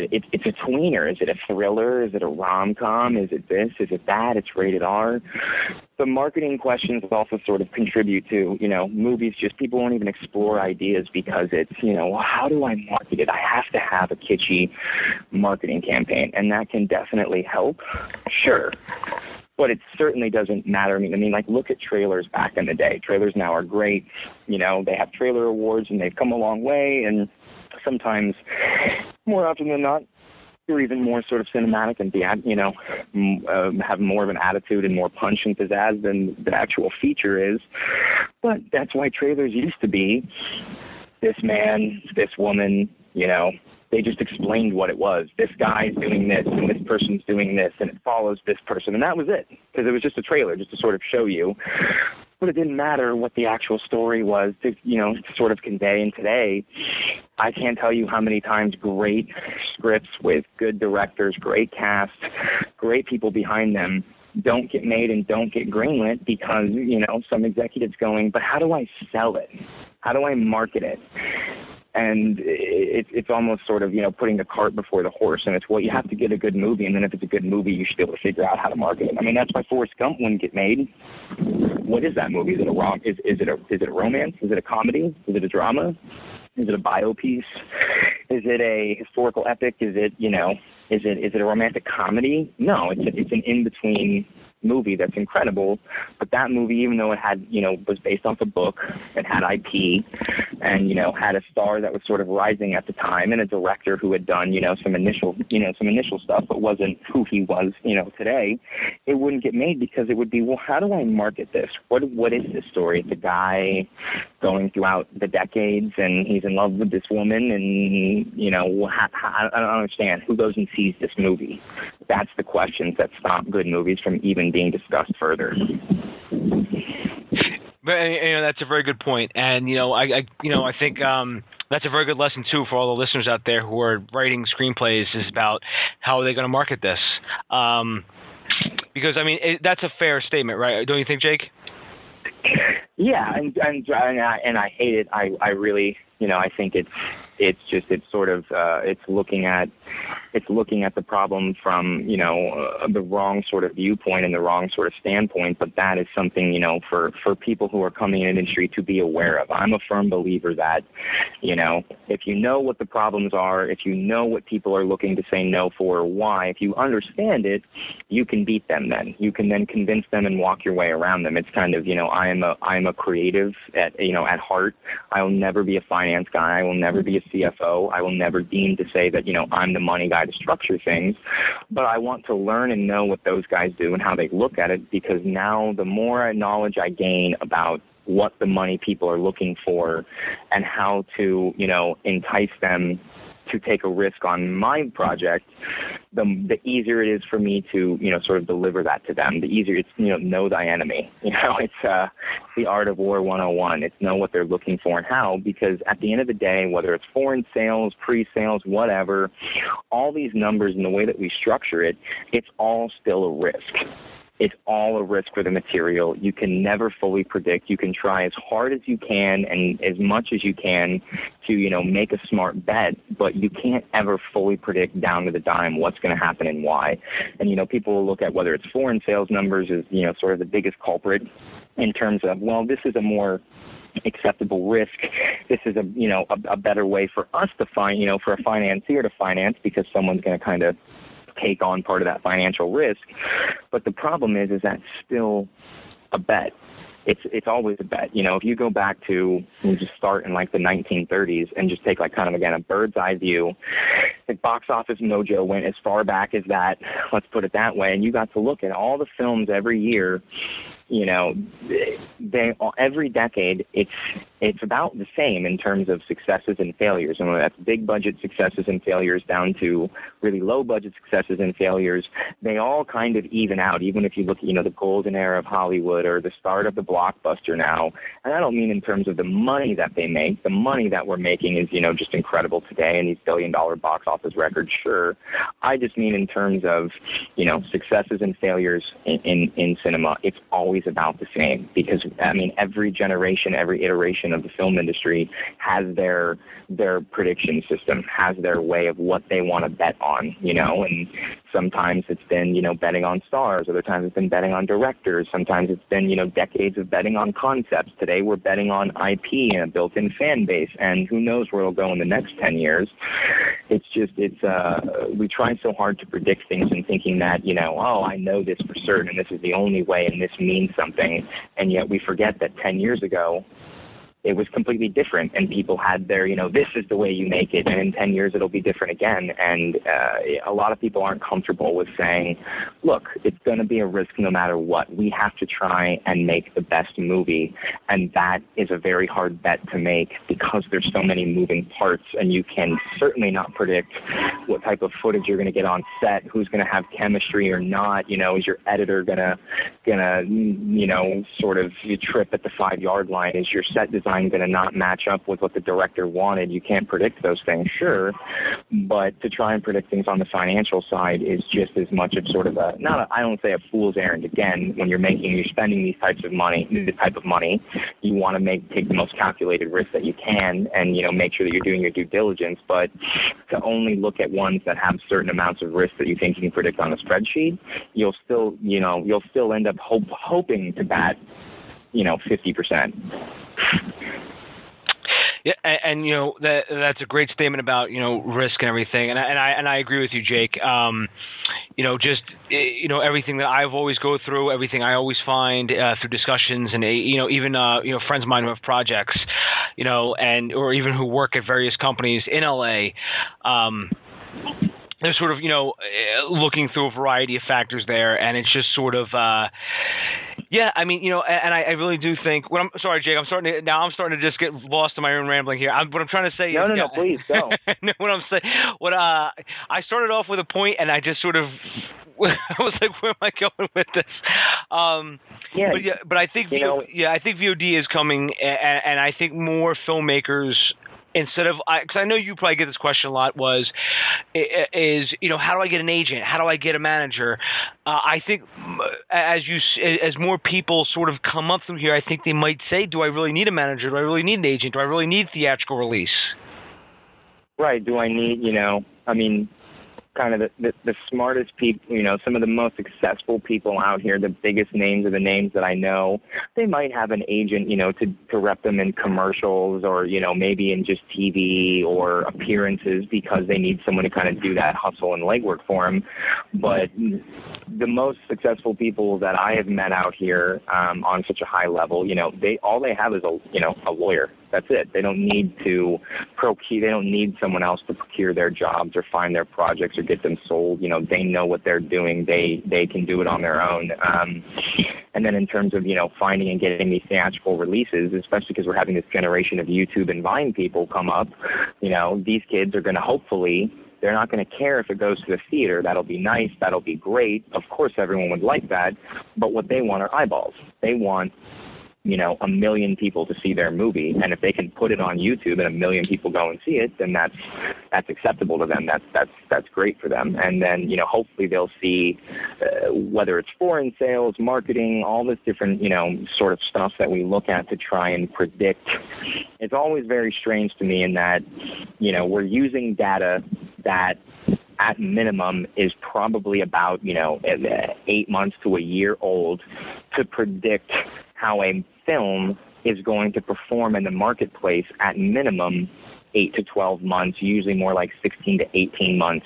a tweener? Is it a thriller? Is it a rom-com? Is it this? Is it that? It's rated R. The marketing questions also sort of contribute to, movies, just people won't even explore ideas because it's, how do I market it? I have to have a kitschy marketing campaign, and that can definitely help. Sure. But it certainly doesn't matter. I mean, look at trailers back in the day. Trailers now are great. They have trailer awards, and they've come a long way. And sometimes, more often than not, they're even more sort of cinematic and have more of an attitude and more punch and pizzazz than the actual feature is. But that's why trailers used to be this man, this woman, they just explained what it was. This guy's doing this, and this person's doing this, and it follows this person. And that was it, because it was just a trailer, just to sort of show you. But it didn't matter what the actual story was to sort of convey. And today, I can't tell you how many times great scripts with good directors, great cast, great people behind them don't get made and don't get greenlit because, some executive's going, but how do I sell it? How do I market it? And it's almost sort of, putting the cart before the horse. And it's, well, you have to get a good movie. And then if it's a good movie, you should be able to figure out how to market it. I mean, that's why Forrest Gump wouldn't get made. What is that movie? Is it a is it a romance? Is it a comedy? Is it a drama? Is it a biopiece? Is it a historical epic? Is it, is it a romantic comedy? No, it's an in-between movie that's incredible. But that movie, even though it had, was based off a book, it had IP, and, had a star that was sort of rising at the time, and a director who had done, some initial stuff, but wasn't who he was, today, it wouldn't get made because it would be, well, how do I market this? What is this story? It's a guy going throughout the decades, and he's in love with this woman, and, I don't understand. Who goes and sees this movie? That's the questions that stop good movies from even being discussed further. But that's a very good point, and I think that's a very good lesson too for all the listeners out there who are writing screenplays, is about how are they going to market this, because that's a fair statement, right? Don't you think, Jake? Yeah, and I hate it. I really, I think it's looking at the problem from, the wrong sort of viewpoint and the wrong sort of standpoint. But that is something, for people who are coming in industry to be aware of. I'm a firm believer that, if you know what the problems are, if you know what people are looking to say no for or why, if you understand it, you can beat them then. You can then convince them and walk your way around them. It's kind of, I am a creative at heart. I will never be a finance guy. I will never be a CFO. I will never deem to say that, I'm the money guy to structure things, but I want to learn and know what those guys do and how they look at it, because now the more knowledge I gain about what the money people are looking for and how to, entice them to take a risk on my project, the easier it is for me to, sort of deliver that to them. The easier it's, know thy enemy. It's the art of war 101. It's know what they're looking for and how, because at the end of the day, whether it's foreign sales, pre-sales, whatever, all these numbers and the way that we structure it, it's all still a risk. It's all a risk for the material. You can never fully predict. You can try as hard as you can and as much as you can to, make a smart bet, but you can't ever fully predict down to the dime what's going to happen and why. And, people will look at whether it's foreign sales numbers as, sort of the biggest culprit in terms of, well, this is a more acceptable risk. This is a better way for us to find, for a financier to finance, because someone's going to kind of take on part of that financial risk. But the problem is that's still a bet. It's always a bet. If you go back to, we just start in like the 1930s and just take like kind of, again, a bird's eye view, the box office mojo went as far back as that, let's put it that way, and you got to look at all the films every year. Every decade, it's about the same in terms of successes and failures. And that's big budget successes and failures down to really low budget successes and failures. They all kind of even out, even if you look at, the golden era of Hollywood or the start of the blockbuster now. And I don't mean in terms of the money that they make. The money that we're making is, just incredible today in these billion-dollar box office record, sure. I just mean in terms of, successes and failures in cinema, it's always about the same, because, every generation, every iteration of the film industry has their prediction system, has their way of what they want to bet on, and sometimes it's been, betting on stars. Other times it's been betting on directors. Sometimes it's been, decades of betting on concepts. Today we're betting on IP and a built-in fan base, and who knows where it'll go in the next 10 years. We try so hard to predict things and thinking that, I know this for certain and this is the only way and this means something. And yet we forget that 10 years ago, it was completely different, and people had their, this is the way you make it, and in 10 years it'll be different again. And a lot of people aren't comfortable with saying, look, it's going to be a risk no matter what. We have to try and make the best movie, and that is a very hard bet to make because there's so many moving parts, and you can certainly not predict what type of footage you're going to get on set, who's going to have chemistry or not. Is your editor gonna sort of you trip at the 5-yard line? Is your set design going to not match up with what the director wanted? You can't predict those things, sure, but to try and predict things on the financial side is just as much of sort of I don't say a fool's errand. Again, when you're spending this type of money, you want to take the most calculated risk that you can, and make sure that you're doing your due diligence. But to only look at ones that have certain amounts of risk that you think you can predict on a spreadsheet, you'll still end up hoping to bat 50%. Yeah, and that's a great statement about risk and everything, and I agree with you, Jake. Everything that I've always go through, everything I always find through discussions, and even friends of mine who have projects, or even who work at various companies in LA. They're sort of, looking through a variety of factors there, and it's just sort of, and I really do think. I'm sorry, Jake. I'm starting to just get lost in my own rambling here. What I'm trying to say is, no, please go. What I'm saying, I started off with a point, and I just sort of, I was like, where am I going with this? But I think, I think VOD is coming, and I think more filmmakers. Instead of, because I know you probably get this question a lot, how do I get an agent? How do I get a manager? I think as more people sort of come up through here, I think they might say, do I really need a manager? Do I really need an agent? Do I really need theatrical release? Right. Do I need, kind of the smartest people, some of the most successful people out here, the biggest names are the names that I know. They might have an agent, to rep them in commercials or, maybe in just TV or appearances because they need someone to kind of do that hustle and legwork for them. But the most successful people that I have met out here on such a high level, all they have is a lawyer. That's it. They don't need to procure. They don't need someone else to procure their jobs or find their projects or get them sold. They know what they're doing. They can do it on their own. And then in terms of finding and getting these theatrical releases, especially because we're having this generation of YouTube and Vine people come up, these kids are going to hopefully. They're not going to care if it goes to the theater. That'll be nice. That'll be great. Of course, everyone would like that. But what they want are eyeballs. They want 1 million people to see their movie, and if they can put it on YouTube and 1 million people go and see it, then that's acceptable to them. That's great for them. And then hopefully they'll see whether it's foreign sales, marketing, all this different sort of stuff that we look at to try and predict. It's always very strange to me in that we're using data that at minimum is probably about 8 months to a year old to predict how a film is going to perform in the marketplace at minimum 8 to 12 months, usually more like 16 to 18 months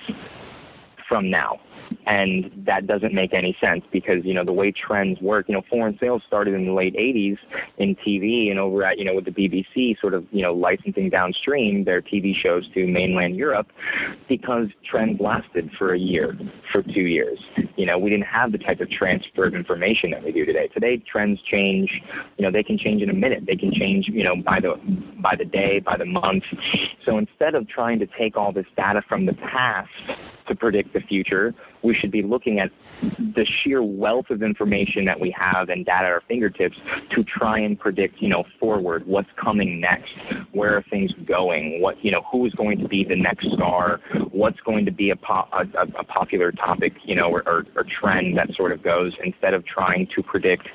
from now. And that doesn't make any sense because, the way trends work, foreign sales started in the late 80s in TV and over at, with the BBC sort of, licensing downstream their TV shows to mainland Europe because trends lasted for a year, for 2 years. We didn't have the type of transfer of information that we do today. Today, trends change, they can change in a minute. They can change, by the day, by the month. So instead of trying to take all this data from the past to predict the future. We should be looking at the sheer wealth of information that we have and data at our fingertips to try and predict, forward, what's coming next, where are things going, who is going to be the next star, what's going to be a popular topic, or trend that sort of goes, instead of trying to predict,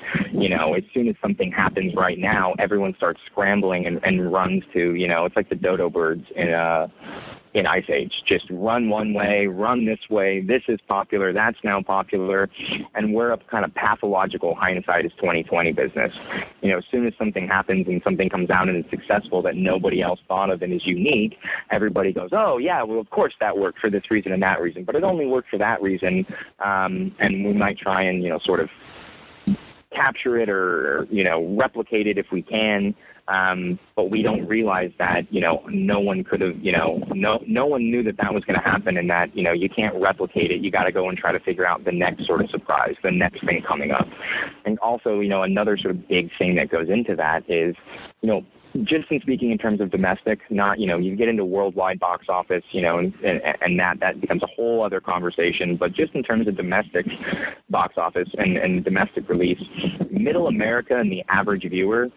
as soon as something happens right now, everyone starts scrambling and runs to, it's like the dodo birds in Ice Age. Just run one way, run this way, this is popular, that's now popular, and we're a kind of pathological hindsight is 2020 business. As soon as something happens and something comes out and is successful that nobody else thought of and is unique, everybody goes, oh yeah, well of course that worked for this reason and that reason, but it only worked for that reason, and we might try and, sort of capture it or replicate it if we can, but we don't realize that no one could have no one knew that was going to happen, and that you can't replicate it. You got to go and try to figure out the next sort of surprise, the next thing coming up. And also another sort of big thing that goes into that is just in speaking in terms of domestic, not, you get into worldwide box office, and that becomes a whole other conversation. But just in terms of domestic box office and domestic release, middle America and the average viewer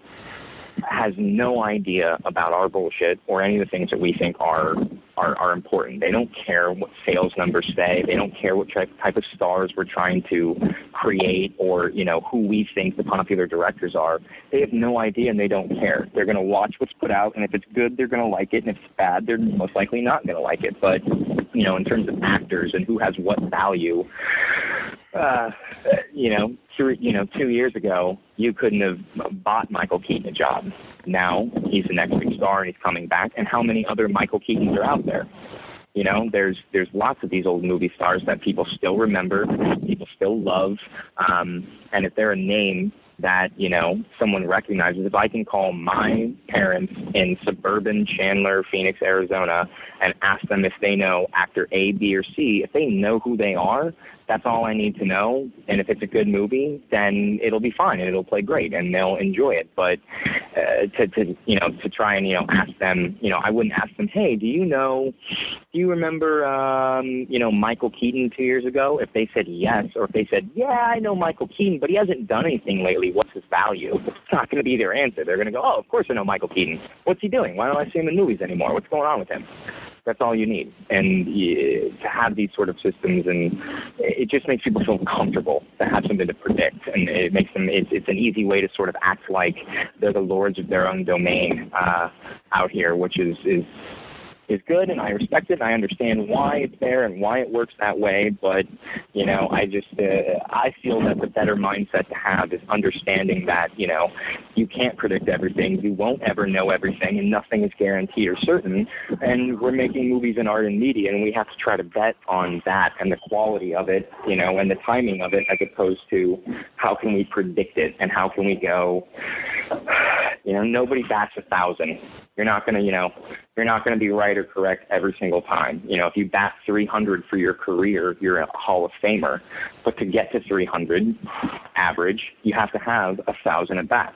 has no idea about our bullshit or any of the things that we think are important. They don't care what sales numbers say. They don't care what type of stars we're trying to create, or who we think the popular directors are. They have no idea, and they don't care. They're going to watch what's put out, and if it's good, they're going to like it, and if it's bad, they're most likely not going to like it. But in terms of actors and who has what value, 2 years ago, you couldn't have bought Michael Keaton a job. Now he's the next big star, and he's coming back. And how many other Michael Keatons are out there? There's lots of these old movie stars that people still remember, people still love, and if they're a name that, someone recognizes, if I can call my parents in suburban Chandler, Phoenix, Arizona, and ask them if they know actor A, B, or C, if they know who they are, that's all I need to know. And if it's a good movie, then it'll be fine and it'll play great and they'll enjoy it. But to try and ask them, I wouldn't ask them, hey, do you remember Michael Keaton 2 years ago? If they said yes, or if they said, yeah, I know Michael Keaton, but he hasn't done anything lately, what's his value? It's not going to be their answer. They're going to go, oh, of course I know Michael Keaton. What's he doing? Why don't I see him in movies anymore? What's going on with him? That's all you need. And to have these sort of systems, and it just makes people feel comfortable to have something to predict. And it makes them, it's an easy way to sort of act like they're the lords of their own domain out here, which is good, and I respect it, and I understand why it's there and why it works that way, but, I feel that the better mindset to have is understanding that, you can't predict everything, you won't ever know everything, and nothing is guaranteed or certain, and we're making movies and art and media, and we have to try to bet on that and the quality of it, and the timing of it, as opposed to how can we predict it, and how can we go, nobody bats 1,000. You're not going to be right or correct every single time. If you bat 300 for your career, you're a Hall of Famer. But to get to 300 average, you have to have 1,000 at bats.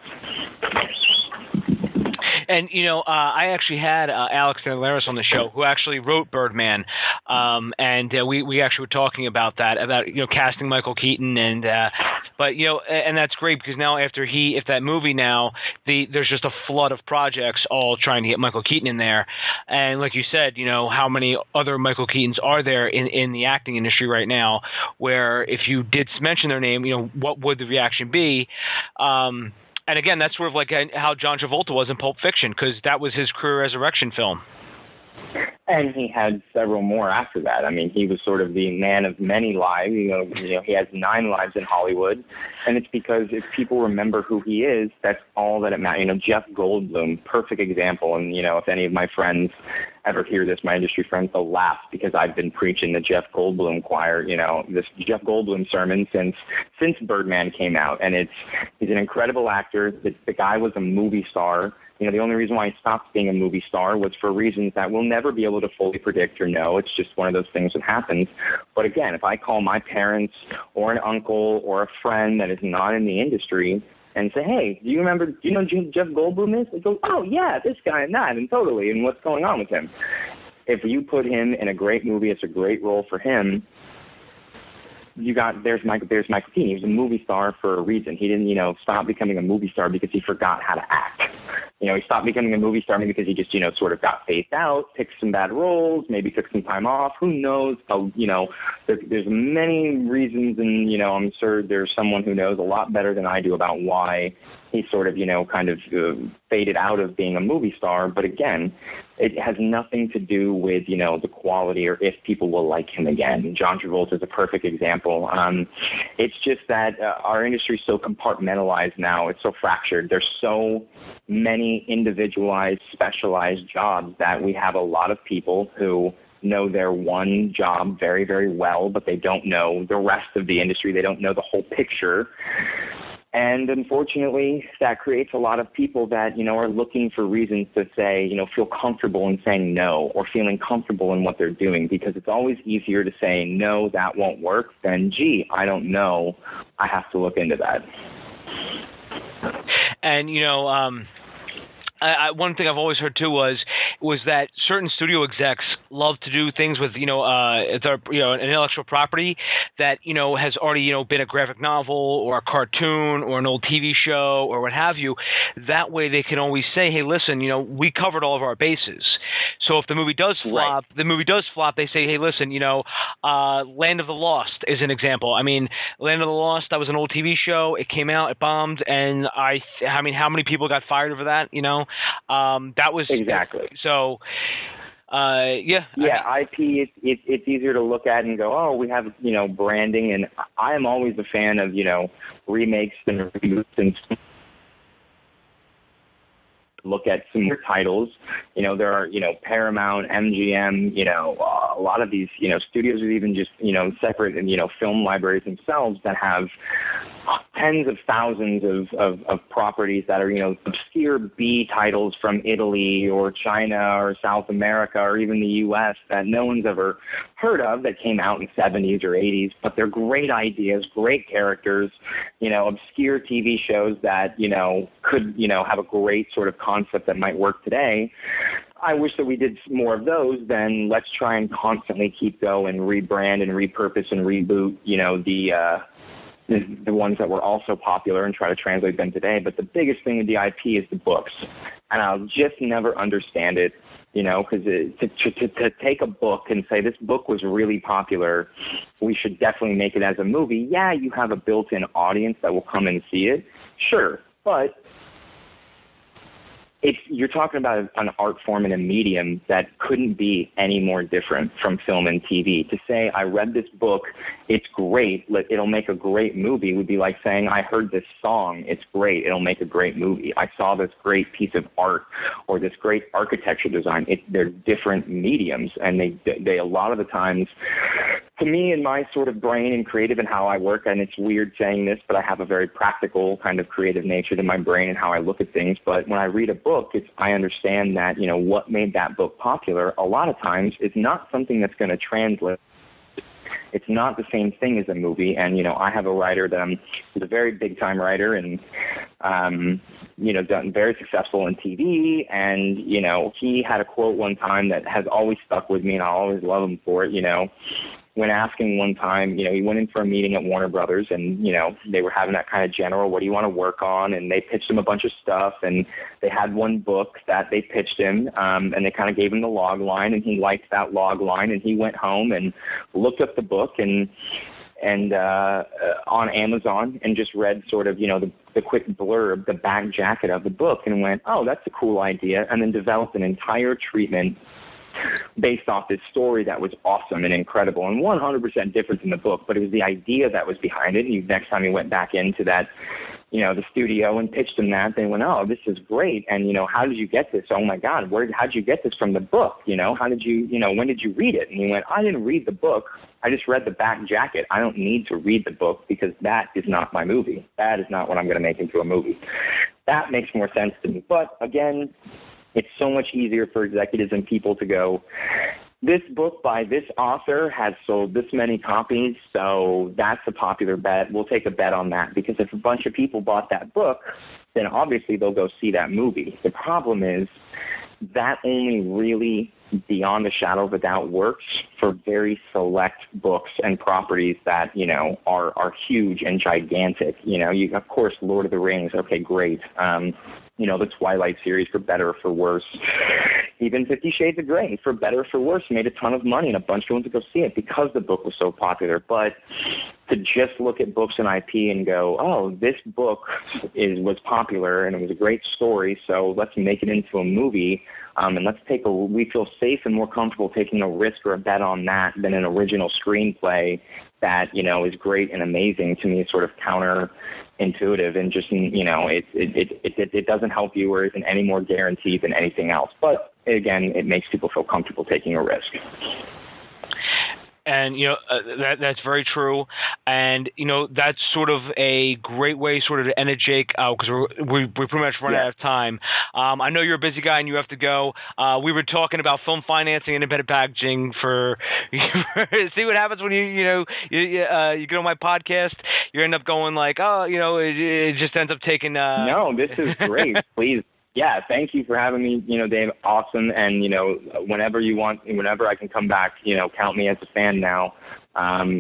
And, I actually had Alex Nalaris on the show, who actually wrote Birdman. And we actually were talking about that, about, casting Michael Keaton. And, and that's great, because now if that movie now, there's just a flood of projects all trying to get Michael Keaton in there. And like you said, how many other Michael Keatons are there in the acting industry right now, where if you did mention their name, what would the reaction be? And again, that's sort of like how John Travolta was in Pulp Fiction, because that was his career resurrection film. And he had several more after that. I mean, he was sort of the man of many lives. He has 9 lives in Hollywood. And it's because if people remember who he is, that's all that it matters. Jeff Goldblum, perfect example. And, if any of my friends ever hear this, my industry friends, they'll laugh, because I've been preaching the Jeff Goldblum choir, this Jeff Goldblum sermon since Birdman came out. And he's an incredible actor. The guy was a movie star. The only reason why he stopped being a movie star was for reasons that we'll never be able to fully predict or know. It's just one of those things that happens. But again, if I call my parents or an uncle or a friend that is not in the industry and say, hey, do you know who Jeff Goldblum is? They go, oh, yeah, this guy and that, and totally, and what's going on with him? if you put him in a great movie, it's a great role for him. There's Michael Keaton. He was a movie star for a reason. He didn't, stop becoming a movie star because he forgot how to act. He stopped becoming a movie star maybe because he just, sort of got phased out, picked some bad roles, maybe took some time off. Who knows? There's many reasons, and, I'm sure there's someone who knows a lot better than I do about why he sort of, kind of faded out of being a movie star. But again, it has nothing to do with, the quality or if people will like him again. John Travolta is a perfect example. It's just that our industry is so compartmentalized now. It's so fractured. There's so many individualized, specialized jobs that we have a lot of people who know their one job very, very well, but they don't know the rest of the industry. They don't know the whole picture. And unfortunately, that creates a lot of people that, are looking for reasons to say, feel comfortable in saying no or feeling comfortable in what they're doing, because it's always easier to say, no, that won't work than, gee, I don't know, I have to look into that. And, one thing I've always heard too was that certain studio execs love to do things with an intellectual property that has already been a graphic novel or a cartoon or an old TV show or what have you. That way they can always say, hey, listen, we covered all of our bases. So if the movie does flop, they say, hey, listen, Land of the Lost is an example. I mean, Land of the Lost, that was an old TV show. It came out, it bombed, and I mean, how many people got fired over that? That was exactly. So, IP. It's easier to look at and go, oh, we have branding, and I am always a fan of remakes and reboots and look at some more titles. There are Paramount, MGM, a lot of these studios, or even just separate film libraries themselves that have tens of thousands of properties that are obscure B titles from Italy or China or South America or even the U.S. that no one's ever heard of, that came out in the 70s or 80s, but they're great ideas, great characters, obscure TV shows that could have a great sort of concept that might work today. I wish that we did more of those than let's try and constantly keep going, rebrand and repurpose and reboot the ones that were also popular and try to translate them today. But the biggest thing with the IP is the books. And I'll just never understand it, because to take a book and say this book was really popular, we should definitely make it as a movie. Yeah, you have a built-in audience that will come and see it. Sure, but you're talking about an art form and a medium that couldn't be any more different from film and TV. To say, I read this book, it's great, it'll make a great movie, would be like saying, I heard this song, it's great, it'll make a great movie. I saw this great piece of art or this great architecture design. They're different mediums, and they a lot of the times, to me, in my sort of brain and creative and how I work, and it's weird saying this, but I have a very practical kind of creative nature to my brain and how I look at things. But when I read a book, I understand that, what made that book popular a lot of times is not something that's going to translate. It's not the same thing as a movie. And, I have a writer that he's a very big time writer and, done very successful in TV. And, he had a quote one time that has always stuck with me, and I'll always love him for it, when asking one time, he went in for a meeting at Warner Brothers, and, they were having that kind of general, what do you want to work on? And they pitched him a bunch of stuff, and they had one book that they pitched him, and they kind of gave him the log line, and he liked that log line, and he went home and looked up the book and on Amazon and just read sort of, the quick blurb, the back jacket of the book, and went, oh, that's a cool idea, and then developed an entire treatment based off this story that was awesome and incredible and 100% different than the book, but it was the idea that was behind it. And next time he went back into that, the studio and pitched him that, they went, oh, this is great. And, how did you get this? Oh my God, how'd you get this from the book? How did you, when did you read it? And he went, I didn't read the book. I just read the back jacket. I don't need to read the book because that is not my movie. That is not what I'm going to make into a movie. That makes more sense to me. But again, it's so much easier for executives and people to go, this book by this author has sold this many copies, so that's a popular bet. We'll take a bet on that, because if a bunch of people bought that book, then obviously they'll go see that movie. The problem is that only really beyond a shadow of a doubt works for very select books and properties that, are huge and gigantic. Of course, Lord of the Rings, okay, great. The Twilight series, for better or for worse. Even 50 Shades of Grey, for better or for worse, made a ton of money, and a bunch of people went to go see it because the book was so popular. But to just look at books and IP and go, oh, this book was popular and it was a great story, so let's make it into a movie, and we feel safe and more comfortable taking a risk or a bet on that than an original screenplay that, is great and amazing. To me, it's sort of counterintuitive, and just, it doesn't help you or isn't any more guaranteed than anything else. But again, it makes people feel comfortable taking a risk. And, that's very true. And, that's sort of a great way sort of to end it, Jake, because we pretty much run out of time. I know you're a busy guy and you have to go. We were talking about film financing and independent packaging for see what happens when you get on my podcast. You end up going like, it just ends up taking. No, this is great. Please. Yeah, thank you for having me, Dave. Awesome. And, whenever you want, whenever I can come back, count me as a fan now.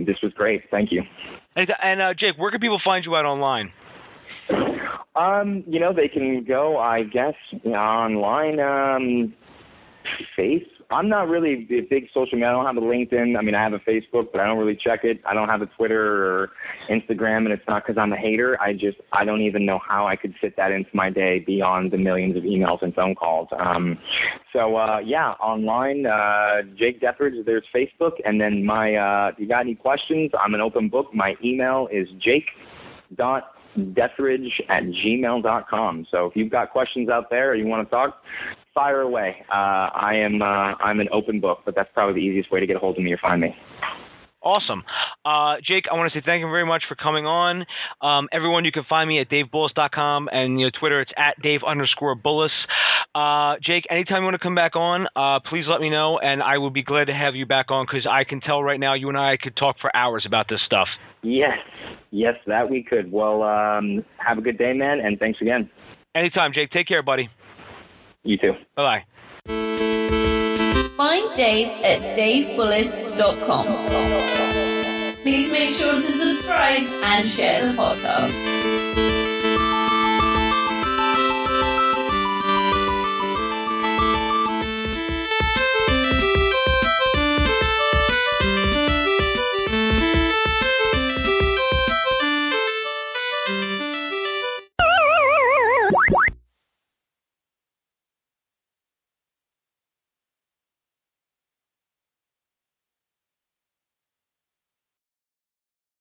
This was great. Thank you. And Jake, where can people find you out online? They can go, I guess, online, I'm not really a big social media. I don't have a LinkedIn. I have a Facebook, but I don't really check it. I don't have a Twitter or Instagram, and it's not because I'm a hater. I don't even know how I could fit that into my day beyond the millions of emails and phone calls. Online, Jake Dethridge, there's Facebook. And then if you got any questions, I'm an open book. My email is jake.dethridge@gmail.com. So if you've got questions out there or you want to talk, fire away. I'm an open book, but that's probably the easiest way to get a hold of me or find me. Awesome. Jake, I want to say thank you very much for coming on. Everyone, you can find me at davebullis.com, and Twitter, it's at Dave_Bullis. Jake, anytime you want to come back on, please let me know, and I will be glad to have you back on, because I can tell right now you and I could talk for hours about this stuff. Yes, that we could. Well, have a good day, man, and thanks again. Anytime, Jake. Take care, buddy. You too. Bye-bye. Find Dave at davebullis.com. Please make sure to subscribe and share the podcast.